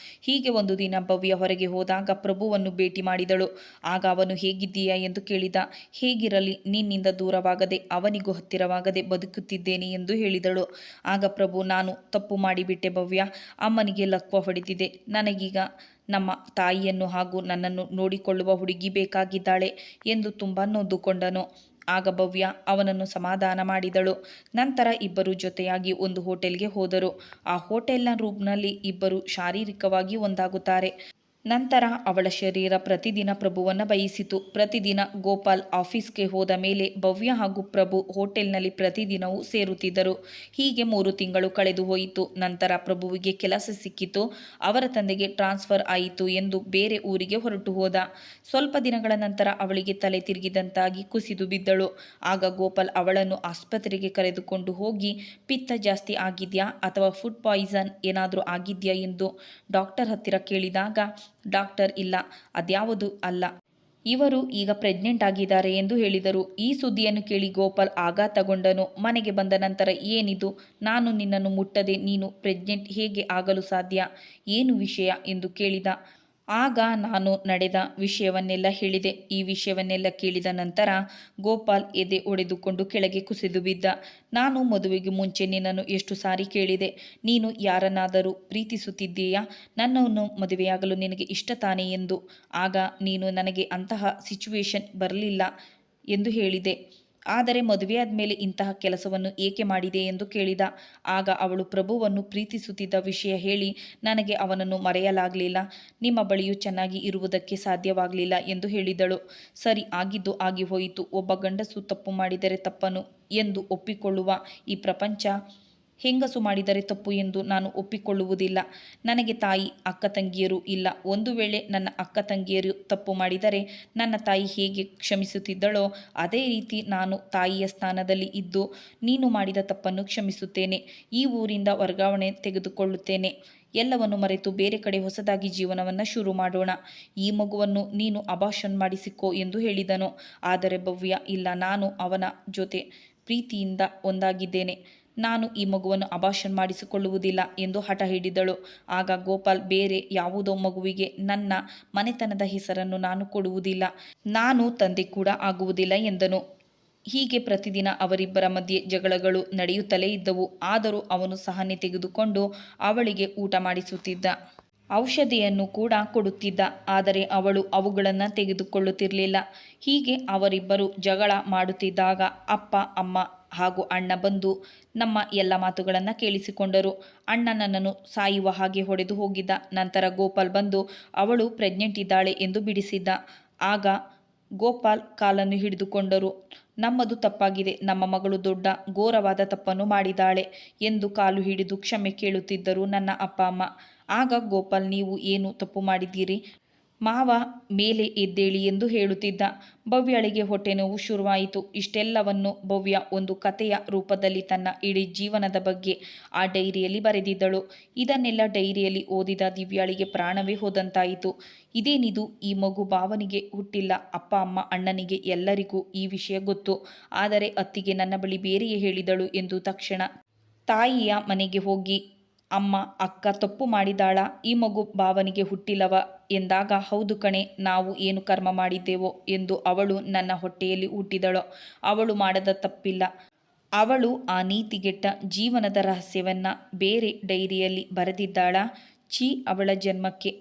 A: ಹೀಗೆ ಒಂದು ದಿನ ಭವ್ಯ ಹೊರಗೆ ಹೋದಾಗ ಪ್ರಭುವನ್ನು ಭೇಟಿ ಮಾಡಿದಳು. ಆಗ ಅವನು ಹೇಗಿದ್ದೀಯಾ ಎಂದು ಕೇಳಿದ. ಹೇಗಿರಲಿ, ನಿನ್ನಿಂದ ದೂರವಾಗದೆ ಅವನಿಗೂ ಹತ್ತಿರವಾಗದೆ ಬದುಕುತ್ತಿದ್ದೇನೆ ಎಂದು ಹೇಳಿದಳು. ಆಗ ಪ್ರಭು, ನಾನು ತಪ್ಪು ಮಾಡಿಬಿಟ್ಟೆ ಭವ್ಯ, ಅಮ್ಮನಿಗೆ ಲಕ್ವ ಹೊಡೆದಿದೆ. ನನಗೀಗ ನಮ್ಮ ತಾಯಿಯನ್ನು ಹಾಗೂ ನನ್ನನ್ನು ನೋಡಿಕೊಳ್ಳುವ ಹುಡುಗಿ ಬೇಕಾಗಿದ್ದಾಳೆ ಎಂದು ತುಂಬ ನೊಂದುಕೊಂಡನು. ಆಗ ಭವ್ಯ ಅವನನ್ನು ಸಮಾಧಾನ ಮಾಡಿದಳು. ನಂತರ ಇಬ್ಬರು ಜೊತೆಯಾಗಿ ಒಂದು ಹೋಟೆಲ್ಗೆ ಹೋದರು. ಆ ಹೋಟೆಲ್ನ ರೂಮ್ನಲ್ಲಿ ಇಬ್ಬರು ಶಾರೀರಿಕವಾಗಿ ಒಂದಾಗುತ್ತಾರೆ. ನಂತರ ಅವಳ ಶರೀರ ಪ್ರತಿದಿನ ಪ್ರಭುವನ್ನು ಬಯಸಿತು. ಪ್ರತಿದಿನ ಗೋಪಾಲ್ ಆಫೀಸ್ಗೆ ಹೋದ ಮೇಲೆ ಭವ್ಯ ಹಾಗೂ ಪ್ರಭು ಹೋಟೆಲ್ನಲ್ಲಿ ಪ್ರತಿದಿನವೂ ಸೇರುತ್ತಿದ್ದರು. ಹೀಗೆ 3 ತಿಂಗಳು ಕಳೆದು ಹೋಯಿತು. ನಂತರ ಪ್ರಭುವಿಗೆ ಕೆಲಸ ಸಿಕ್ಕಿತು. ಅವರ ತಂದೆಗೆ ಟ್ರಾನ್ಸ್ಫರ್ ಆಯಿತು ಎಂದು ಬೇರೆ ಊರಿಗೆ ಹೊರಟು ಹೋದ. ಸ್ವಲ್ಪ ದಿನಗಳ ನಂತರ ಅವಳಿಗೆ ತಲೆ ತಿರುಗಿದಂತಾಗಿ ಕುಸಿದು ಬಿದ್ದಳು. ಆಗ ಗೋಪಾಲ್ ಅವಳನ್ನು ಆಸ್ಪತ್ರೆಗೆ ಕರೆದುಕೊಂಡು ಹೋಗಿ, ಪಿತ್ತ ಜಾಸ್ತಿ ಆಗಿದೆಯಾ ಅಥವಾ ಫುಡ್ ಪಾಯ್ಸನ್ ಏನಾದರೂ ಆಗಿದೆಯಾ ಎಂದು ಡಾಕ್ಟರ್ ಹತ್ತಿರ ಕೇಳಿದಾಗ ಡಾಕ್ಟರ್, ಇಲ್ಲ, ಅದ್ಯಾವುದೂ ಅಲ್ಲ, ಇವರು ಈಗ ಪ್ರೆಗ್ನೆಂಟ್ ಆಗಿದ್ದಾರೆ ಎಂದು ಹೇಳಿದರು. ಈ ಸುದ್ದಿಯನ್ನು ಕೇಳಿ ಗೋಪಾಲ್ ಆಘಾತಗೊಂಡನು. ಮನೆಗೆ ಬಂದ ನಂತರ, ಏನಿದು, ನಾನು ನಿನ್ನನ್ನು ಮುಟ್ಟದೆ ನೀನು ಪ್ರೆಗ್ನೆಂಟ್ ಹೇಗೆ ಆಗಲು ಸಾಧ್ಯ, ಏನು ವಿಷಯ ಎಂದು ಕೇಳಿದ. ಆಗ ನಾನು ನಡೆದ ವಿಷಯವನ್ನೆಲ್ಲ ಹೇಳಿದೆ. ಈ ವಿಷಯವನ್ನೆಲ್ಲ ಕೇಳಿದ ನಂತರ ಗೋಪಾಲ್ ಎದೆ ಒಡೆದುಕೊಂಡು ಕೆಳಗೆ ಕುಸಿದು ಬಿದ್ದ. ನಾನು ಮದುವೆಗೆ ಮುಂಚೆ ನಿನ್ನನ್ನು ಎಷ್ಟು ಸಾರಿ ಕೇಳಿದೆ, ನೀನು ಯಾರನ್ನಾದರೂ ಪ್ರೀತಿಸುತ್ತಿದ್ದೀಯಾ, ನನ್ನನ್ನು ಮದುವೆಯಾಗಲು ನಿನಗೆ ಇಷ್ಟ ತಾನೇ ಎಂದು. ಆಗ ನೀನು ನನಗೆ ಅಂತಹ ಸಿಚುವೇಶನ್ ಬರಲಿಲ್ಲ ಎಂದು ಹೇಳಿದೆ. ಆದರೆ ಮದುವೆಯಾದ ಮೇಲೆ ಇಂತಹ ಕೆಲಸವನ್ನು ಏಕೆ ಮಾಡಿದೆ ಎಂದು ಕೇಳಿದ. ಆಗ ಅವಳು ಪ್ರಭುವನ್ನು ಪ್ರೀತಿಸುತ್ತಿದ್ದ ವಿಷಯ ಹೇಳಿ, ನನಗೆ ಅವನನ್ನು ಮರೆಯಲಾಗಲಿಲ್ಲ, ನಿಮ್ಮ ಬಳಿಯೂ ಚೆನ್ನಾಗಿ ಇರುವುದಕ್ಕೆ ಸಾಧ್ಯವಾಗಲಿಲ್ಲ ಎಂದು ಹೇಳಿದಳು. ಸರಿ, ಆಗಿದ್ದು ಆಗಿ ಹೋಯಿತು. ಒಬ್ಬ ಗಂಡಸು ತಪ್ಪು ಮಾಡಿದರೆ ತಪ್ಪನು ಎಂದು ಒಪ್ಪಿಕೊಳ್ಳುವ ಈ ಪ್ರಪಂಚ ಹೆಂಗಸು ಮಾಡಿದರೆ ತಪ್ಪು ಎಂದು ನಾನು ಒಪ್ಪಿಕೊಳ್ಳುವುದಿಲ್ಲ. ನನಗೆ ತಾಯಿ, ಅಕ್ಕ ತಂಗಿಯರು ಇಲ್ಲ. ಒಂದು ವೇಳೆ ನನ್ನ ಅಕ್ಕ ತಂಗಿಯರು ತಪ್ಪು ಮಾಡಿದರೆ ನನ್ನ ತಾಯಿ ಹೇಗೆ ಕ್ಷಮಿಸುತ್ತಿದ್ದಳೋ ಅದೇ ರೀತಿ ನಾನು ತಾಯಿಯ ಸ್ಥಾನದಲ್ಲಿ ಇದ್ದು ನೀನು ಮಾಡಿದ ತಪ್ಪನ್ನು ಕ್ಷಮಿಸುತ್ತೇನೆ. ಈ ಊರಿಂದ ವರ್ಗಾವಣೆ ತೆಗೆದುಕೊಳ್ಳುತ್ತೇನೆ. ಎಲ್ಲವನ್ನು ಮರೆತು ಬೇರೆ ಕಡೆ ಹೊಸದಾಗಿ ಜೀವನವನ್ನು ಶುರು ಮಾಡೋಣ. ಈ ಮಗುವನ್ನು ನೀನು ಅಬಾರ್ಷನ್ ಮಾಡಿಸಿಕೋ ಎಂದು ಹೇಳಿದನು. ಆದರೆ ಭವ್ಯ, ಇಲ್ಲ, ನಾನು ಅವನ ಜೊತೆ ಪ್ರೀತಿಯಿಂದ ಒಂದಾಗಿದ್ದೇನೆ, ನಾನು ಈ ಮಗುವನ್ನು ಅಬಾರ್ಷನ್ ಮಾಡಿಸಿಕೊಳ್ಳುವುದಿಲ್ಲ ಎಂದು ಹಠ ಹಿಡಿದಳು. ಆಗ ಗೋಪಾಲ್, ಬೇರೆ ಯಾವುದೋ ಮಗುವಿಗೆ ನನ್ನ ಮನೆತನದ ಹೆಸರನ್ನು ನಾನು ಕೊಡುವುದಿಲ್ಲ, ನಾನು ತಂದೆ ಕೂಡ ಆಗುವುದಿಲ್ಲ ಎಂದನು. ಹೀಗೆ ಪ್ರತಿದಿನ ಅವರಿಬ್ಬರ ಮಧ್ಯೆ ಜಗಳಗಳು ನಡೆಯುತ್ತಲೇ ಇದ್ದವು. ಆದರೂ ಅವನು ಸಹನೆ ತೆಗೆದುಕೊಂಡು ಅವಳಿಗೆ ಊಟ ಮಾಡಿಸುತ್ತಿದ್ದ. ಔಷಧಿಯನ್ನು ಕೂಡ ಕೊಡುತ್ತಿದ್ದ. ಆದರೆ ಅವಳು ಅವುಗಳನ್ನು ತೆಗೆದುಕೊಳ್ಳುತ್ತಿರಲಿಲ್ಲ. ಹೀಗೆ ಅವರಿಬ್ಬರು ಜಗಳ ಮಾಡುತ್ತಿದ್ದಾಗ ಅಪ್ಪ, ಅಮ್ಮ ಹಾಗೂ ಅಣ್ಣ ಬಂದು ನಮ್ಮ ಎಲ್ಲ ಮಾತುಗಳನ್ನು ಕೇಳಿಸಿಕೊಂಡರು. ಅಣ್ಣ ನನ್ನನ್ನು ಸಾಯುವ ಹಾಗೆ ಹೊಡೆದು ಹೋಗಿದ್ದ. ನಂತರ ಗೋಪಾಲ್ ಬಂದು ಅವಳು ಪ್ರೆಗ್ನೆಂಟ್ ಇದ್ದಾಳೆ ಎಂದು ಬಿಡಿಸಿದ್ದ. ಆಗ ಗೋಪಾಲ್ ಕಾಲನ್ನು ಹಿಡಿದುಕೊಂಡರು. ನಮ್ಮದು ತಪ್ಪಾಗಿದೆ, ನಮ್ಮ ಮಗಳು ದೊಡ್ಡ ಘೋರವಾದ ತಪ್ಪನ್ನು ಮಾಡಿದಾಳೆ ಎಂದು ಕಾಲು ಹಿಡಿದು ಕ್ಷಮೆ ಕೇಳುತ್ತಿದ್ದರು ನನ್ನ ಅಪ್ಪ ಅಮ್ಮ. ಆಗ ಗೋಪಾಲ್, ನೀವು ಏನು ತಪ್ಪು ಮಾಡಿದ್ದೀರಿ ಮಾವ, ಮೇಲೆ ಎದ್ದೇಳಿ ಎಂದು ಹೇಳುತ್ತಿದ್ದ. ಭವ್ಯಳಿಗೆ ಹೊಟ್ಟೆ ನೋವು ಶುರುವಾಯಿತು. ಇಷ್ಟೆಲ್ಲವನ್ನು ಭವ್ಯ ಒಂದು ಕಥೆಯ ರೂಪದಲ್ಲಿ ತನ್ನ ಇಡೀ ಜೀವನದ ಬಗ್ಗೆ ಆ ಡೈರಿಯಲ್ಲಿ ಬರೆದಿದ್ದಳು. ಇದನ್ನೆಲ್ಲ ಡೈರಿಯಲ್ಲಿ ಓದಿದ ದಿವ್ಯಾಳಿಗೆ ಪ್ರಾಣವೇ ಹೋದಂತಾಯಿತು. ಇದೇನಿದು, ಈ ಮಗು ಭಾವನಿಗೆ ಹುಟ್ಟಿಲ್ಲ, ಅಪ್ಪ ಅಮ್ಮ ಅಣ್ಣನಿಗೆ ಎಲ್ಲರಿಗೂ ಈ ವಿಷಯ ಗೊತ್ತು, ಆದರೆ ಅತ್ತಿಗೆ ನನ್ನ ಬಳಿ ಬೇರೆಯೇ ಹೇಳಿದಳು ಎಂದು ತಕ್ಷಣ ತಾಯಿಯ ಮನೆಗೆ ಹೋಗಿ, ಅಮ್ಮ, ಅಕ್ಕ ತಪ್ಪು ಮಾಡಿದಾಳ, ಈ ಮಗು ಭಾವನಿಗೆ ಹುಟ್ಟಿಲ್ಲವ ಎಂದಾಗ, ಹೌದು ಕಣೆ, ನಾವು ಏನು ಕರ್ಮ ಮಾಡಿದ್ದೇವೋ ಎಂದು ಅವಳು ನನ್ನ ಹೊಟ್ಟೆಯಲ್ಲಿ ಹುಟ್ಟಿದಳೋ, ಅವಳು ಮಾಡದ ತಪ್ಪಿಲ್ಲ, ಅವಳು ಆ ನೀತಿಗೆಟ್ಟ ಜೀವನದ ರಹಸ್ಯವನ್ನ ಬೇರೆ ಡೈರಿಯಲ್ಲಿ ಬರೆದಿದ್ದಾಳ. ಛೀ, ಅವಳ ಜನ್ಮಕ್ಕೆ,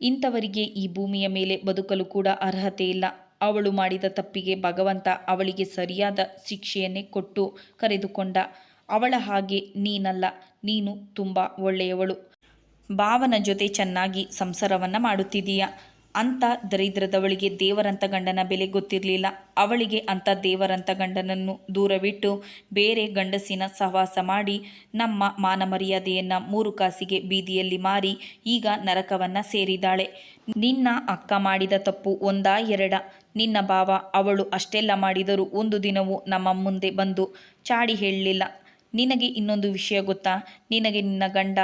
A: ಇಂಥವರಿಗೆ ಈ ಭೂಮಿಯ ಮೇಲೆ ಬದುಕಲು ಕೂಡ ಅರ್ಹತೆ ಇಲ್ಲ. ಅವಳು ಮಾಡಿದ ತಪ್ಪಿಗೆ ಭಗವಂತ ಅವಳಿಗೆ ಸರಿಯಾದ ಶಿಕ್ಷೆಯನ್ನೇ ಕೊಟ್ಟು ಕರೆದುಕೊಂಡ. ಅವಳ ಹಾಗೆ ನೀನಲ್ಲ, ನೀನು ತುಂಬ ಒಳ್ಳೆಯವಳು, ಭಾವನ ಜೊತೆ ಚೆನ್ನಾಗಿ ಸಂಸಾರವನ್ನು ಮಾಡುತ್ತಿದ್ದೀಯ. ಅಂಥ ದರಿದ್ರದವಳಿಗೆ ದೇವರಂಥ ಗಂಡನ ಬೆಲೆ ಗೊತ್ತಿರಲಿಲ್ಲ. ಅವಳಿಗೆ ಅಂಥ ದೇವರಂಥ ಗಂಡನನ್ನು ದೂರವಿಟ್ಟು ಬೇರೆ ಗಂಡಸಿನ ಸಹವಾಸ ಮಾಡಿ ನಮ್ಮ ಮಾನ ಮರ್ಯಾದೆಯನ್ನು 3 ಕಾಸಿಗೆ ಬೀದಿಯಲ್ಲಿ ಮಾರಿ ಈಗ ನರಕವನ್ನು ಸೇರಿದಾಳೆ. ನಿನ್ನ ಅಕ್ಕ ಮಾಡಿದ ತಪ್ಪು ಒಂದಾ ಎರಡ? ನಿನ್ನ ಭಾವ ಅವಳು ಅಷ್ಟೆಲ್ಲ ಮಾಡಿದರೂ ಒಂದು ದಿನವೂ ನಮ್ಮ ಮುಂದೆ ಬಂದು ಚಾಡಿ ಹೇಳಲಿಲ್ಲ. ನಿನಗೆ ಇನ್ನೊಂದು ವಿಷಯ ಗೊತ್ತಾ? ನಿನಗೆ ನಿನ್ನ ಗಂಡ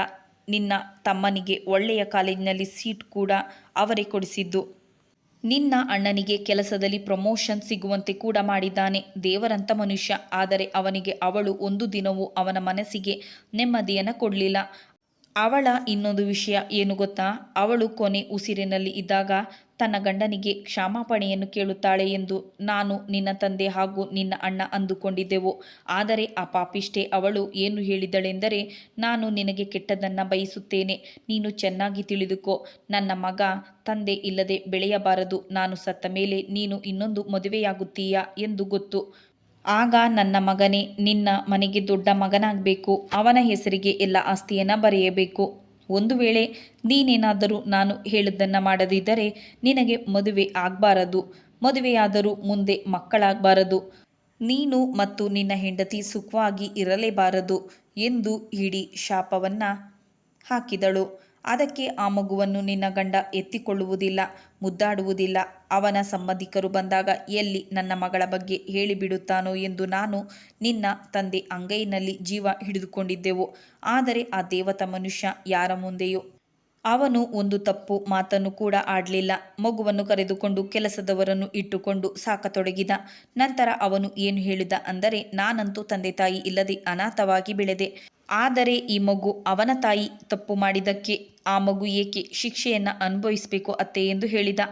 A: ನಿನ್ನ ತಮ್ಮನಿಗೆ ಒಳ್ಳೆಯ ಕಾಲೇಜಿನಲ್ಲಿ ಸೀಟ್ ಕೂಡ ಅವರೇ ಕೊಡಿಸಿದ್ದು. ನಿನ್ನ ಅಣ್ಣನಿಗೆ ಕೆಲಸದಲ್ಲಿ ಪ್ರಮೋಷನ್ ಸಿಗುವಂತೆ ಕೂಡ ಮಾಡಿದ್ದಾನೆ. ದೇವರಂತ ಮನುಷ್ಯ. ಆದರೆ ಅವನಿಗೆ ಅವಳು ಒಂದು ದಿನವೂ ಅವನ ಮನಸ್ಸಿಗೆ ನೆಮ್ಮದಿಯನ್ನು ಕೊಡಲಿಲ್ಲ. ಅವಳ ಇನ್ನೊಂದು ವಿಷಯ ಏನು ಗೊತ್ತಾ? ಅವಳು ಕೊನೆ ಉಸಿರಿನಲ್ಲಿ ಇದ್ದಾಗ ತನ್ನ ಗಂಡನಿಗೆ ಕ್ಷಮಾಪಣೆಯನ್ನು ಕೇಳುತ್ತಾಳೆ ಎಂದು ನಾನು, ನಿನ್ನ ತಂದೆ ಹಾಗೂ ನಿನ್ನ ಅಣ್ಣ ಅಂದುಕೊಂಡಿದ್ದೆವು. ಆದರೆ ಆ ಪಾಪಿಷ್ಟೆ ಅವಳು ಏನು ಹೇಳಿದಳೆಂದರೆ, ನಾನು ನಿನಗೆ ಕೆಟ್ಟದ್ದನ್ನು ಬಯಸುತ್ತೇನೆ. ನೀನು ಚೆನ್ನಾಗಿ ತಿಳಿದುಕೋ, ನನ್ನ ಮಗ ತಂದೆ ಇಲ್ಲದೆ ಬೆಳೆಯಬಾರದು. ನಾನು ಸತ್ತ ಮೇಲೆ ನೀನು ಇನ್ನೊಂದು ಮದುವೆಯಾಗುತ್ತೀಯಾ ಎಂದು ಗೊತ್ತು. ಆಗ ನನ್ನ ಮಗನೇ ನಿನ್ನ ಮನೆಗೆ ದೊಡ್ಡ ಮಗನಾಗಬೇಕು. ಅವನ ಹೆಸರಿಗೆ ಎಲ್ಲ ಆಸ್ತಿಯನ್ನು ಬರೆಯಬೇಕು. ಒಂದು ವೇಳೆ ನೀನೇನಾದರೂ ನಾನು ಹೇಳಿದ್ದನ್ನು ಮಾಡದಿದ್ದರೆ ನಿನಗೆ ಮದುವೆ ಆಗಬಾರದು. ಮದುವೆಯಾದರೂ ಮುಂದೆ ಮಕ್ಕಳಾಗಬಾರದು. ನೀನು ಮತ್ತು ನಿನ್ನ ಹೆಂಡತಿ ಸುಖವಾಗಿ ಇರಲೇಬಾರದು ಎಂದು ಇಡೀ ಶಾಪವನ್ನು ಹಾಕಿದಳು. ಅದಕ್ಕೆ ಆ ಮಗುವನ್ನು ನಿನ್ನ ಗಂಡ ಎತ್ತಿಕೊಳ್ಳುವುದಿಲ್ಲ, ಮುದ್ದಾಡುವುದಿಲ್ಲ. ಅವನ ಸಂಬಂಧಿಕರು ಬಂದಾಗ ಎಲ್ಲಿ ನನ್ನ ಮಗಳ ಬಗ್ಗೆ ಹೇಳಿಬಿಡುತ್ತಾನೋ ಎಂದು ನಾನು ನಿನ್ನ ತಂದೆ ಅಂಗೈನಲ್ಲಿ ಜೀವ ಹಿಡಿದುಕೊಂಡಿದ್ದೆವು. ಆದರೆ ಆ ದೇವತಾ ಮನುಷ್ಯ ಯಾರ ಮುಂದೆಯೂ ಅವನು ಒಂದು ತಪ್ಪು ಮಾತನ್ನು ಕೂಡ ಆಡಲಿಲ್ಲ. ಮಗುವನ್ನು ಕರೆದುಕೊಂಡು ಕೆಲಸದವರನ್ನು ಇಟ್ಟುಕೊಂಡು ಸಾಕತೊಡಗಿದ. ನಂತರ ಅವನು ಏನು ಹೇಳಿದ ಅಂದರೆ, ನಾನಂತೂ ತಂದೆ ತಾಯಿ ಇಲ್ಲದೆ ಅನಾಥವಾಗಿ ಬೆಳೆದೆ. ಆದರೆ ಈ ಮಗು ಅವನ ತಾಯಿ ತಪ್ಪು ಮಾಡಿದ್ದಕ್ಕೆ ಆ ಮಗು ಏಕೆ ಶಿಕ್ಷೆಯನ್ನು ಅನುಭವಿಸಬೇಕು ಅತ್ತೆ ಎಂದು ಹೇಳಿದ.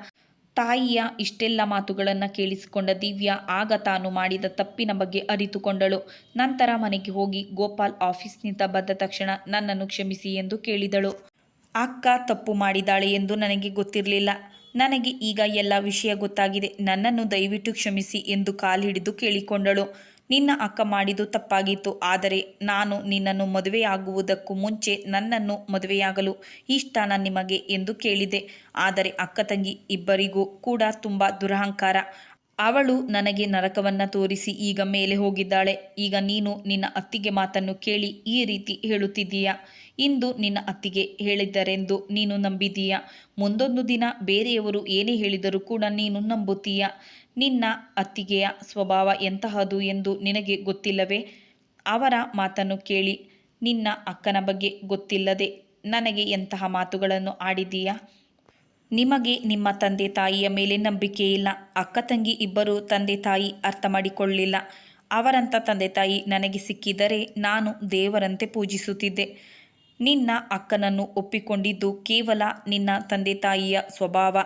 A: ತಾಯಿಯ ಇಷ್ಟೆಲ್ಲ ಮಾತುಗಳನ್ನು ಕೇಳಿಸಿಕೊಂಡ ದಿವ್ಯಾ ಆಗ ತಾನು ಮಾಡಿದ ತಪ್ಪಿನ ಬಗ್ಗೆ ಅರಿತುಕೊಂಡಳು. ನಂತರ ಮನೆಗೆ ಹೋಗಿ ಗೋಪಾಲ್ ಆಫೀಸ್ನಿಂದ ಬಂದ ತಕ್ಷಣ ನನ್ನನ್ನು ಕ್ಷಮಿಸಿ ಎಂದು ಕೇಳಿದಳು. ಅಕ್ಕ ತಪ್ಪು ಮಾಡಿದಾಳೆ ಎಂದು ನನಗೆ ಗೊತ್ತಿರಲಿಲ್ಲ. ನನಗೆ ಈಗ ಎಲ್ಲ ವಿಷಯ ಗೊತ್ತಾಗಿದೆ. ನನ್ನನ್ನು ದಯವಿಟ್ಟು ಕ್ಷಮಿಸಿ ಎಂದು ಕಾಲಿಡಿದು ಕೇಳಿಕೊಂಡಳು. ನಿನ್ನ ಅಕ್ಕ ಮಾಡಿದ್ದು ತಪ್ಪಾಗಿತ್ತು. ಆದರೆ ನಾನು ನಿನ್ನನ್ನು ಮದುವೆಯಾಗುವುದಕ್ಕೂ ಮುಂಚೆ ನನ್ನನ್ನು ಮದುವೆಯಾಗಲು ಇಷ್ಟನಾ ನಿಮಗೆ ಎಂದು ಕೇಳಿದೆ. ಆದರೆ ಅಕ್ಕ ತಂಗಿ ಇಬ್ಬರಿಗೂ ಕೂಡ ತುಂಬ ದುರಹಂಕಾರ. ಅವಳು ನನಗೆ ನರಕವನ್ನು ತೋರಿಸಿ ಈಗ ಮೇಲೆ ಹೋಗಿದ್ದಾಳೆ. ಈಗ ನೀನು ನಿನ್ನ ಅತ್ತಿಗೆ ಮಾತನ್ನು ಕೇಳಿ ಈ ರೀತಿ ಹೇಳುತ್ತಿದ್ದೀಯಾ? ಇಂದು ನಿನ್ನ ಅತ್ತಿಗೆ ಹೇಳಿದ್ದರೆಂದು ನೀನು ನಂಬಿದ್ದೀಯಾ? ಮುಂದೊಂದು ದಿನ ಬೇರೆಯವರು ಏನೇ ಹೇಳಿದರೂ ಕೂಡ ನೀನು ನಂಬುತ್ತೀಯಾ? ನಿನ್ನ ಅತ್ತಿಗೆಯ ಸ್ವಭಾವ ಎಂತಹದು ಎಂದು ನಿನಗೆ ಗೊತ್ತಿಲ್ಲವೇ? ಅವರ ಮಾತನ್ನು ಕೇಳಿ ನಿನ್ನ ಅಕ್ಕನ ಬಗ್ಗೆ ಗೊತ್ತಿಲ್ಲದೆ ನನಗೆ ಎಂತಹ ಮಾತುಗಳನ್ನು ಆಡಿದ್ದೀಯಾ? ನಿಮಗೆ ನಿಮ್ಮ ತಂದೆ ತಾಯಿಯ ಮೇಲೆ ನಂಬಿಕೆ ಇಲ್ಲ. ಅಕ್ಕ ತಂಗಿ ಇಬ್ಬರು ತಂದೆ ತಾಯಿ ಅರ್ಥ ಮಾಡಿಕೊಳ್ಳಲಿಲ್ಲ. ಅವರಂಥ ತಂದೆ ತಾಯಿ ನನಗೆ ಸಿಕ್ಕಿದರೆ ನಾನು ದೇವರಂತೆ ಪೂಜಿಸುತ್ತಿದ್ದೆ. ನಿನ್ನ ಅಕ್ಕನನ್ನು ಒಪ್ಪಿಕೊಂಡಿದ್ದು ಕೇವಲ ನಿನ್ನ ತಂದೆ ತಾಯಿಯ ಸ್ವಭಾವ,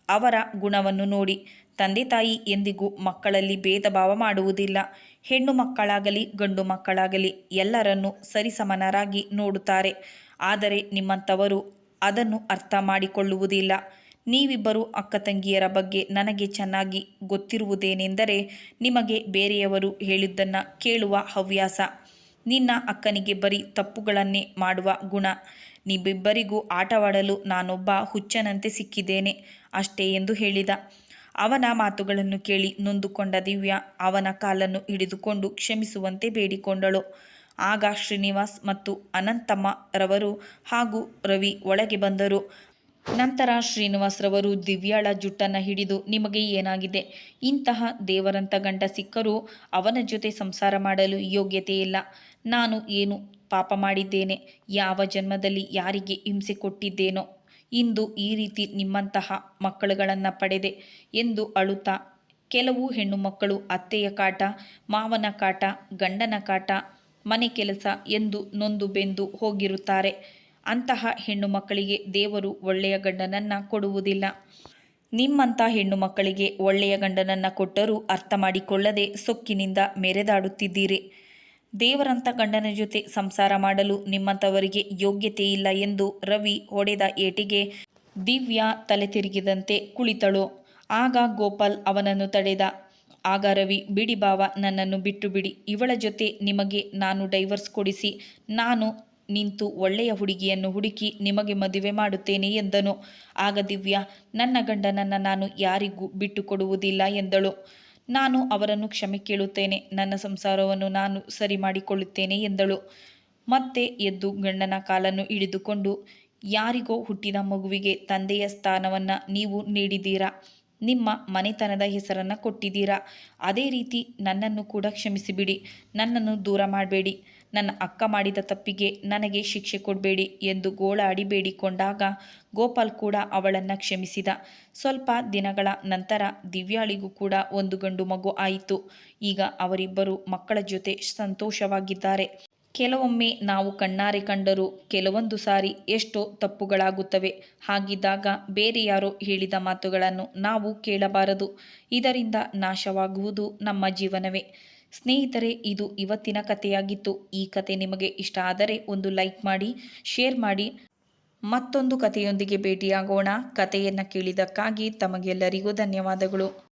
A: ಅವರ ಗುಣವನ್ನು ನೋಡಿ. ತಂದೆ ತಾಯಿ ಎಂದಿಗೂ ಮಕ್ಕಳಲ್ಲಿ ಭೇದ ಭಾವ ಮಾಡುವುದಿಲ್ಲ. ಹೆಣ್ಣು ಮಕ್ಕಳಾಗಲಿ ಗಂಡು ಮಕ್ಕಳಾಗಲಿ ಎಲ್ಲರನ್ನೂ ಸರಿಸಮನರಾಗಿ ನೋಡುತ್ತಾರೆ. ಆದರೆ ನಿಮ್ಮಂಥವರು ಅದನ್ನು ಅರ್ಥ ಮಾಡಿಕೊಳ್ಳುವುದಿಲ್ಲ. ನೀವಿಬ್ಬರು ಅಕ್ಕ ತಂಗಿಯರ ಬಗ್ಗೆ ನನಗೆ ಚೆನ್ನಾಗಿ ಗೊತ್ತಿರುವುದೇನೆಂದರೆ, ನಿಮಗೆ ಬೇರೆಯವರು ಹೇಳಿದ್ದನ್ನು ಕೇಳುವ ಹವ್ಯಾಸ. ನಿನ್ನ ಅಕ್ಕನಿಗೆ ಬರೀ ತಪ್ಪುಗಳನ್ನೇ ಮಾಡುವ ಗುಣ. ನಿಮ್ಮಿಬ್ಬರಿಗೂ ಆಟವಾಡಲು ನಾನೊಬ್ಬ ಹುಚ್ಚನಂತೆ ಸಿಕ್ಕಿದ್ದೇನೆ ಅಷ್ಟೇ ಎಂದು ಹೇಳಿದ. ಅವನ ಮಾತುಗಳನ್ನು ಕೇಳಿ ನೊಂದುಕೊಂಡ ದಿವ್ಯಾ ಅವನ ಕಾಲನ್ನು ಹಿಡಿದುಕೊಂಡು ಕ್ಷಮಿಸುವಂತೆ ಬೇಡಿಕೊಂಡಳು. ಆಗ ಶ್ರೀನಿವಾಸ್ ಮತ್ತು ಅನಂತಮ್ಮ ರವರು ಹಾಗೂ ರವಿ ಒಳಗೆ ಬಂದರು. ನಂತರ ಶ್ರೀನಿವಾಸ್ ರವರು ದಿವ್ಯಾಳ ಜುಟ್ಟನ್ನು ಹಿಡಿದು, ನಿಮಗೆ ಏನಾಗಿದೆ? ಇಂತಹ ದೇವರಂತ ಗಂಡ ಸಿಕ್ಕರೂ ಅವನ ಜೊತೆ ಸಂಸಾರ ಮಾಡಲು ಯೋಗ್ಯತೆ ಇಲ್ಲ. ನಾನು ಏನು ಪಾಪ ಮಾಡಿದ್ದೇನೆ? ಯಾವ ಜನ್ಮದಲ್ಲಿ ಯಾರಿಗೆ ಹಿಂಸೆ ಕೊಟ್ಟಿದ್ದೇನೋ ಇಂದು ಈ ರೀತಿ ನಿಮ್ಮಂತಹ ಮಕ್ಕಳುಗಳನ್ನು ಪಡೆದೆ ಎಂದು ಅಳುತ್ತಾ, ಕೆಲವು ಹೆಣ್ಣು ಮಕ್ಕಳು ಅತ್ತೆಯ ಕಾಟ, ಮಾವನ ಕಾಟ, ಗಂಡನ ಕಾಟ, ಮನೆ ಕೆಲಸ ಎಂದು ನೊಂದು ಬೆಂದು ಹೋಗಿರುತ್ತಾರೆ. ಅಂತಹ ಹೆಣ್ಣು ಮಕ್ಕಳಿಗೆ ದೇವರು ಒಳ್ಳೆಯ ಗಂಡನನ್ನು ಕೊಡುವುದಿಲ್ಲ. ನಿಮ್ಮಂಥ ಹೆಣ್ಣು ಮಕ್ಕಳಿಗೆ ಒಳ್ಳೆಯ ಗಂಡನನ್ನು ಕೊಟ್ಟರೂ ಅರ್ಥ ಮಾಡಿಕೊಳ್ಳದೆ ಸೊಕ್ಕಿನಿಂದ ಮೆರೆದಾಡುತ್ತಿದ್ದೀರಿ. ದೇವರಂಥ ಗಂಡನ ಜೊತೆ ಸಂಸಾರ ಮಾಡಲು ನಿಮ್ಮಂಥವರಿಗೆ ಯೋಗ್ಯತೆ ಇಲ್ಲ ಎಂದು ರವಿ ಹೊಡೆದ ಏಟಿಗೆ ದಿವ್ಯಾ ತಲೆ ತಿರುಗಿದಂತೆ ಕುಳಿತಳು. ಆಗ ಗೋಪಾಲ್ ಅವನನ್ನು ತಡೆದ. ಆಗ ರವಿ, ಬಿಡಿ ಬಾವ, ನನ್ನನ್ನು ಬಿಟ್ಟು ಬಿಡಿ. ಇವಳ ಜೊತೆ ನಿಮಗೆ ನಾನು ಡೈವರ್ಸ್ ಕೊಡಿಸಿ ನಾನು ನಿಂತು ಒಳ್ಳೆಯ ಹುಡುಗಿಯನ್ನು ಹುಡುಕಿ ನಿಮಗೆ ಮದುವೆ ಮಾಡುತ್ತೇನೆ ಎಂದನು. ಆಗ ದಿವ್ಯಾ, ನನ್ನ ಗಂಡನನ್ನು ನಾನು ಯಾರಿಗೂ ಬಿಟ್ಟು ಕೊಡುವುದಿಲ್ಲ ಎಂದಳು. ನಾನು ಅವರನ್ನು ಕ್ಷಮೆ ಕೇಳುತ್ತೇನೆ. ನನ್ನ ಸಂಸಾರವನ್ನು ನಾನು ಸರಿ ಮಾಡಿಕೊಳ್ಳುತ್ತೇನೆ ಎಂದಳು. ಮತ್ತೆ ಎದ್ದು ಗಂಡನ ಕಾಲನ್ನು ಹಿಡಿದುಕೊಂಡು, ಯಾರಿಗೋ ಹುಟ್ಟಿದ ಮಗುವಿಗೆ ತಂದೆಯ ಸ್ಥಾನವನ್ನು ನೀವು ನೀಡಿದ್ದೀರಾ. ನಿಮ್ಮ ಮನೆತನದ ಹೆಸರನ್ನು ಕೊಟ್ಟಿದ್ದೀರಾ. ಅದೇ ರೀತಿ ನನ್ನನ್ನು ಕೂಡ ಕ್ಷಮಿಸಿಬಿಡಿ. ನನ್ನನ್ನು ದೂರ ಮಾಡಬೇಡಿ. ನನ್ನ ಅಕ್ಕ ಮಾಡಿದ ತಪ್ಪಿಗೆ ನನಗೆ ಶಿಕ್ಷೆ ಕೊಡಬೇಡಿ ಎಂದು ಗೋಳಾಡಿ ಬೇಡಿಕೊಂಡಾಗ ಗೋಪಾಲ್ ಕೂಡ ಅವಳನ್ನು ಕ್ಷಮಿಸಿದ. ಸ್ವಲ್ಪ ದಿನಗಳ ನಂತರ ದಿವ್ಯಾಳಿಗೂ ಕೂಡ ಒಂದು ಗಂಡು ಮಗು ಆಯಿತು. ಈಗ ಅವರಿಬ್ಬರು ಮಕ್ಕಳ ಜೊತೆ ಸಂತೋಷವಾಗಿದ್ದಾರೆ. ಕೆಲವೊಮ್ಮೆ ನಾವು ಕಣ್ಣಾರೆ ಕಂಡರೂ ಕೆಲವೊಂದು ಸಾರಿ ಎಷ್ಟೋ ತಪ್ಪುಗಳಾಗುತ್ತವೆ. ಹಾಗಿದ್ದಾಗ ಬೇರೆ ಯಾರೋ ಹೇಳಿದ ಮಾತುಗಳನ್ನು ನಾವು ಕೇಳಬಾರದು. ಇದರಿಂದ ನಾಶವಾಗುವುದು ನಮ್ಮ ಜೀವನವೇ. ಸ್ನೇಹಿತರೆ, ಇದು ಇವತ್ತಿನ ಕಥೆಯಾಗಿತ್ತು. ಈ ಕತೆ ನಿಮಗೆ ಇಷ್ಟ ಆದರೆ ಒಂದು ಲೈಕ್ ಮಾಡಿ, ಶೇರ್ ಮಾಡಿ. ಮತ್ತೊಂದು ಕಥೆಯೊಂದಿಗೆ ಭೇಟಿಯಾಗೋಣ. ಕಥೆಯನ್ನು ಕೇಳಿದ್ದಕ್ಕಾಗಿ ತಮಗೆಲ್ಲರಿಗೂ ಧನ್ಯವಾದಗಳು.